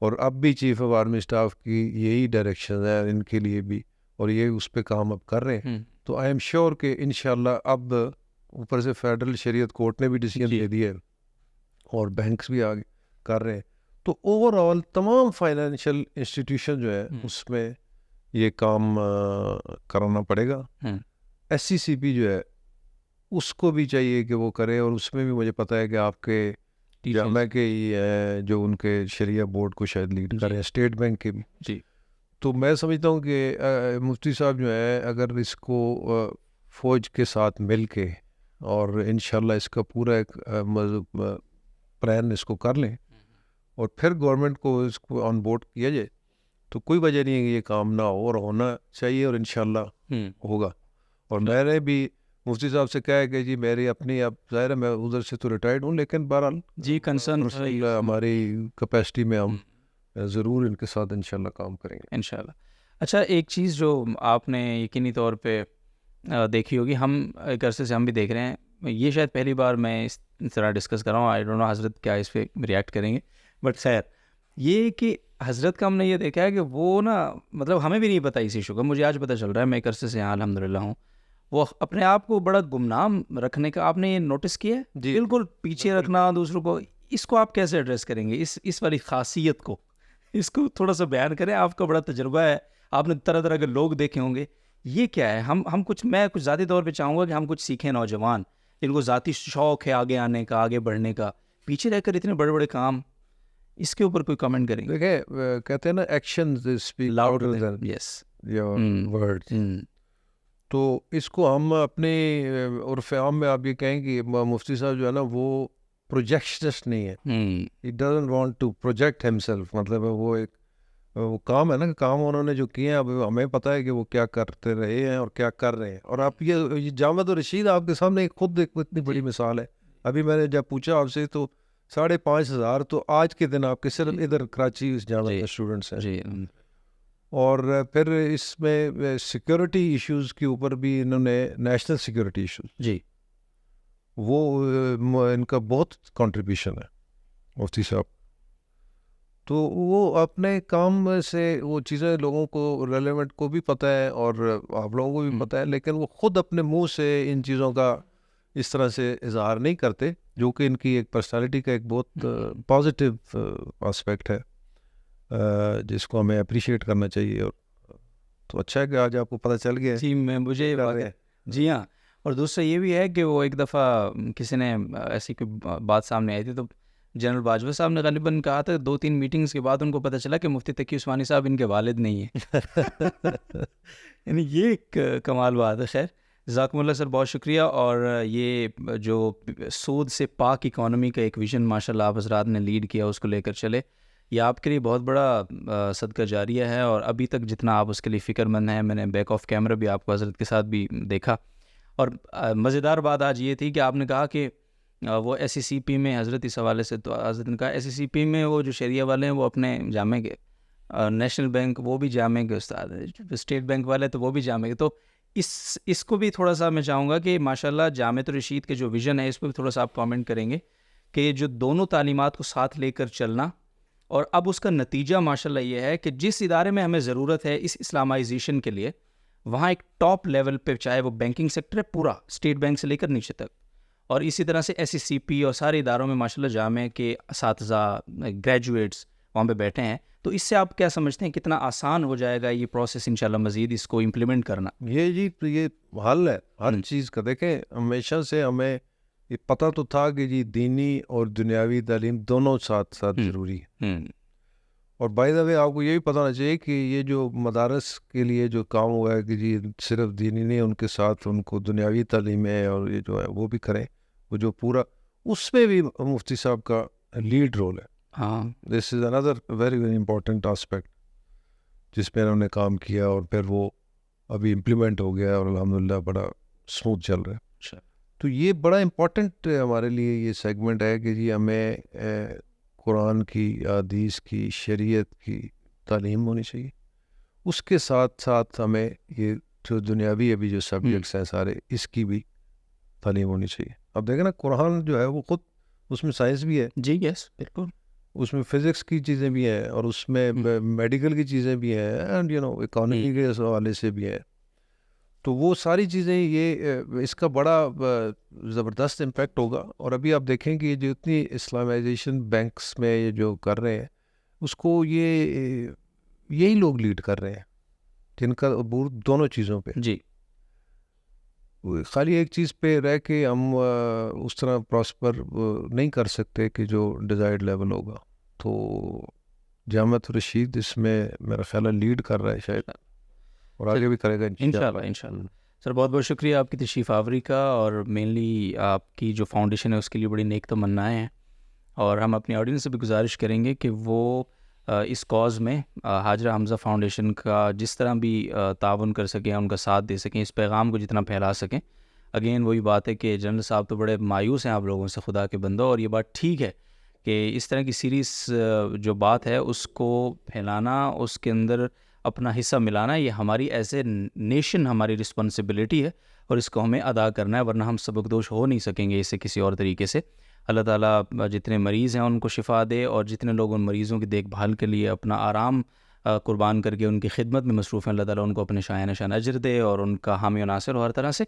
اور اب بھی چیف آف آرمی اسٹاف کی یہی ڈائریکشن ہے ان کے لیے بھی، اور یہ اس پہ کام اب کر رہے ہیں. تو آئی ایم شیور کہ انشاءاللہ اب اوپر سے فیڈرل شریعت کورٹ نے بھی ڈیسیجن دے دیا ہے، اور بینکس بھی آگے کر رہے ہیں. تو اوور آل تمام فائنینشیل انسٹیٹیوشن جو ہے اس میں یہ کام کرانا پڑے گا. ایس سی سی پی جو ہے اس کو بھی چاہیے کہ وہ کرے، اور اس میں بھی مجھے پتہ ہے کہ آپ کے جامعہ کے جو ان کے شریعہ بورڈ کو شاید لیڈ کر رہے ہیں، اسٹیٹ بینک کے بھی. جی. تو میں سمجھتا ہوں کہ مفتی صاحب جو ہے اگر اس کو فوج کے ساتھ مل کے اور انشاءاللہ اس کا پورا ایک پلان اس کو کر لیں، اور پھر گورنمنٹ کو اس کو آن بورڈ کیا جائے، تو کوئی وجہ نہیں ہے کہ یہ کام نہ ہو، اور ہونا چاہیے، اور انشاءاللہ ہوگا. اور میں نے بھی مفتی صاحب سے کہا ہے کہ جی میری اپنی اب ظاہر ہے میں ادھر سے تو ریٹائرڈ ہوں، لیکن بہرحال جی کنسرن ہماری کیپیسٹی میں ہم ضرور ان کے ساتھ انشاءاللہ کام کریں گے انشاءاللہ. اچھا، ایک چیز جو آپ نے یقینی طور پہ دیکھی ہوگی، ہم ایک عرصے سے ہم بھی دیکھ رہے ہیں، یہ شاید پہلی بار میں اس طرح ڈسکس کر رہا ہوں، آئی ڈونٹ نو حضرت کیا اس پہ ریئیکٹ کریں گے، بٹ خیر یہ کہ حضرت کا ہم نے یہ دیکھا ہے کہ وہ نا مطلب ہمیں بھی نہیں پتہ اس ایشو کا، مجھے آج پتہ چل رہا ہے، میں ایک عرصے سے یہاں الحمدللہ ہوں، وہ اپنے آپ کو بڑا گمنام رکھنے کا آپ نے یہ نوٹس کیا ہے؟ جی بالکل پیچھے رکھنا دوسروں کو، اس کو آپ کیسے ایڈریس کریں گے، اس والی خاصیت کو، اس کو تھوڑا سا بیان کریں. آپ کا بڑا تجربہ ہے، آپ نے طرح طرح کے لوگ دیکھے ہوں گے، یہ کیا ہے؟ ہم کچھ، میں کچھ ذاتی طور پہ چاہوں گا کہ ہم کچھ سیکھیں، نوجوان جن کو ذاتی شوق ہے آگے آنے کا، آگے بڑھنے کا، پیچھے رہ کر اتنے بڑے بڑے کام، اس کے اوپر کوئی کمنٹ کریں گے؟ دیکھیں کہتے ہیں نا actions speak louder than yes your words. تو اس کو ہم اپنے عرف عام میں آپ یہ کہیں کہ مفتی صاحب جو ہے نا وہ پروجیکشنسٹ نہیں ہے، he doesn't want to project himself، مطلب وہ ایک وہ کام ہے نا، کام انہوں نے جو کیے ہیں اب ہمیں پتہ ہے کہ وہ کیا کرتے رہے ہیں اور کیا کر رہے ہیں. اور آپ یہ جامعۃ الرشید آپ کے سامنے خود ایک اتنی بڑی مثال ہے. ابھی میں نے جب پوچھا آپ سے تو 5,500 تو آج کے دن آپ کے صرف ادھر کراچی اس جامعہ کے اسٹوڈنٹس ہیں. اور پھر اس میں سیکیورٹی ایشوز کے اوپر بھی انہوں نے نیشنل سیکیورٹی ایشوز جی وہ ان کا بہت کنٹریبیوشن ہے مفتی صاحب. تو وہ اپنے کام سے وہ چیزیں لوگوں کو ریلیونٹ کو بھی پتہ ہے اور آپ لوگوں کو بھی پتہ ہے، لیکن وہ خود اپنے منہ سے ان چیزوں کا اس طرح سے اظہار نہیں کرتے، جو کہ ان کی ایک پرسنالٹی کا ایک بہت پازیٹیو آسپیکٹ ہے. جس کو ہمیں اپریشیٹ کرنا چاہیے. اور تو اچھا ہے کہ آج آپ کو پتہ چل گیا جی میں مجھے جی ہاں. اور دوسرا یہ بھی ہے کہ وہ ایک دفعہ کسی نے ایسی کوئی بات سامنے آئی تھی تو جنرل باجوہ صاحب نے غالباً کہا تھا 2-3 میٹنگز کے بعد ان کو پتہ چلا کہ مفتی تقی عثمانی صاحب ان کے والد نہیں ہیں. یعنی یہ ایک کمال بات ہے. خیر جزاکم اللہ سر، بہت شکریہ. اور یہ جو سود سے پاک اکانومی کا ایک ویژن ماشاء اللہ آپ حضرات نے لیڈ کیا، اس کو لے کر چلے، یہ آپ کے لیے بہت بڑا صدقہ جاریہ ہے. اور ابھی تک جتنا آپ اس کے لیے فکر مند ہیں، میں نے بیک آف کیمرہ بھی آپ کو حضرت کے ساتھ بھی دیکھا. اور مزیدار بات آج یہ تھی کہ آپ نے کہا کہ وہ ایس ای سی پی میں حضرت اس حوالے سے، تو حضرت نے کہا ایس ای سی پی میں وہ جو شریعہ والے ہیں وہ اپنے جامع کے، نیشنل بینک وہ بھی جامع کے استاد ہیں، اسٹیٹ بینک والے تو وہ بھی جامع کے. تو اس کو بھی تھوڑا سا میں چاہوں گا کہ ماشاءاللہ جامعۃ الرشید کے جو ویژن ہے اس پہ بھی تھوڑا سا آپ کامنٹ کریں گے کہ جو دونوں تعلیمات کو ساتھ لے کر چلنا، اور اب اس کا نتیجہ ماشاءاللہ یہ ہے کہ جس ادارے میں ہمیں ضرورت ہے اس اسلامائزیشن کے لیے، وہاں ایک ٹاپ لیول پہ، چاہے وہ بینکنگ سیکٹر ہے پورا اسٹیٹ بینک سے لے کر نیچے تک، اور اسی طرح سے ایس ای سی پی اور سارے اداروں میں ماشاءاللہ جامعہ کے اساتذہ، گریجویٹس وہاں پہ بیٹھے ہیں. تو اس سے آپ کیا سمجھتے ہیں کتنا آسان ہو جائے گا یہ پروسیس انشاءاللہ مزید اس کو امپلیمنٹ کرنا؟ یہ حل ہے ہر چیز کا. دیکھیں ہمیشہ سے ہمیں یہ پتہ تو تھا کہ جی دینی اور دنیاوی تعلیم دونوں ساتھ ساتھ ضروری ہے. اور بائی دا وے آپ کو یہ بھی پتہ ہونا چاہیے کہ یہ جو مدارس کے لیے جو کام ہوا ہے کہ جی صرف دینی نہیں، ان کے ساتھ ان کو دنیاوی تعلیم ہے اور یہ جو ہے وہ بھی کریں، وہ جو پورا اس میں بھی مفتی صاحب کا لیڈ رول ہے. ہاں، دس از اندر ویری ویری امپورٹنٹ آسپیکٹ جس پہ انہوں نے کام کیا، اور پھر وہ ابھی امپلیمنٹ ہو گیا اور الحمدللہ بڑا اسموتھ چل رہا ہے. تو یہ بڑا امپورٹنٹ ہمارے لیے یہ سیگمنٹ ہے کہ جی ہمیں قرآن کی، حدیث کی، شریعت کی تعلیم ہونی چاہیے. اس کے ساتھ ساتھ ہمیں یہ جو دنیاوی ابھی جو سبجیکٹس ہیں سارے، اس کی بھی تعلیم ہونی چاہیے. اب دیکھیں نا قرآن جو ہے وہ خود اس میں سائنس بھی ہے، جی یس بالکل، اس میں فزکس کی چیزیں بھی ہیں، اور اس میں میڈیکل کی چیزیں بھی ہیں، اینڈ اکانومی کے حوالے سے بھی ہیں. تو وہ ساری چیزیں، یہ اس کا بڑا زبردست امپیکٹ ہوگا. اور ابھی آپ دیکھیں کہ جو اتنی اسلامائزیشن بینکس میں یہ جو کر رہے ہیں، اس کو یہی لوگ لیڈ کر رہے ہیں جن کا عبور دونوں چیزوں پہ. جی خالی ایک چیز پہ رہ کے ہم اس طرح پراسپر نہیں کر سکتے کہ جو ڈیزائرڈ لیول ہوگا. تو جامعۃ الرشید اس میں میرا خیال ہے لیڈ کر رہا ہے شاید، اور آگے بھی کرے گا انشاءاللہ. سر بہت بہت شکریہ آپ کی تشریف آوری کا، اور مینلی آپ کی جو فاؤنڈیشن ہے اس کے لیے بڑی نیک تمنائیں ہیں. اور ہم اپنی آڈینس سے بھی گزارش کریں گے کہ وہ اس کاز میں حاجرہ حمزہ فاؤنڈیشن کا جس طرح بھی تعاون کر سکیں، ان کا ساتھ دے سکیں، اس پیغام کو جتنا پھیلا سکیں. اگین وہی بات ہے کہ جنرل صاحب تو بڑے مایوس ہیں آپ لوگوں سے، خدا کے بندوں، اور یہ بات ٹھیک ہے کہ اس طرح کی سیریز جو بات ہے اس کو پھیلانا، اس کے اندر اپنا حصہ ملانا، یہ ہماری ایز اے نیشن ہماری رسپانسبلٹی ہے، اور اس کو ہمیں ادا کرنا ہے، ورنہ ہم سبکدوش ہو نہیں سکیں گے اس سے کسی اور طریقے سے. اللہ تعالیٰ جتنے مریض ہیں ان کو شفا دے، اور جتنے لوگ ان مریضوں کی دیکھ بھال کے لیے اپنا آرام قربان کر کے ان کی خدمت میں مصروف ہیں، اللہ تعالیٰ ان کو اپنے شایان نشان اجر دے اور ان کا حامی و ناصر ہو ہر طرح سے.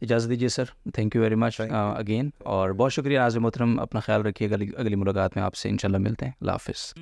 اجازت دیجیے sir, thank you very much again, اور بہت شکریہ ناظرین محترم، اپنا خیال رکھیے گا. اگلی ملاقات میں آپ سے انشاءاللہ ملتے ہیں. اللہ حافظ.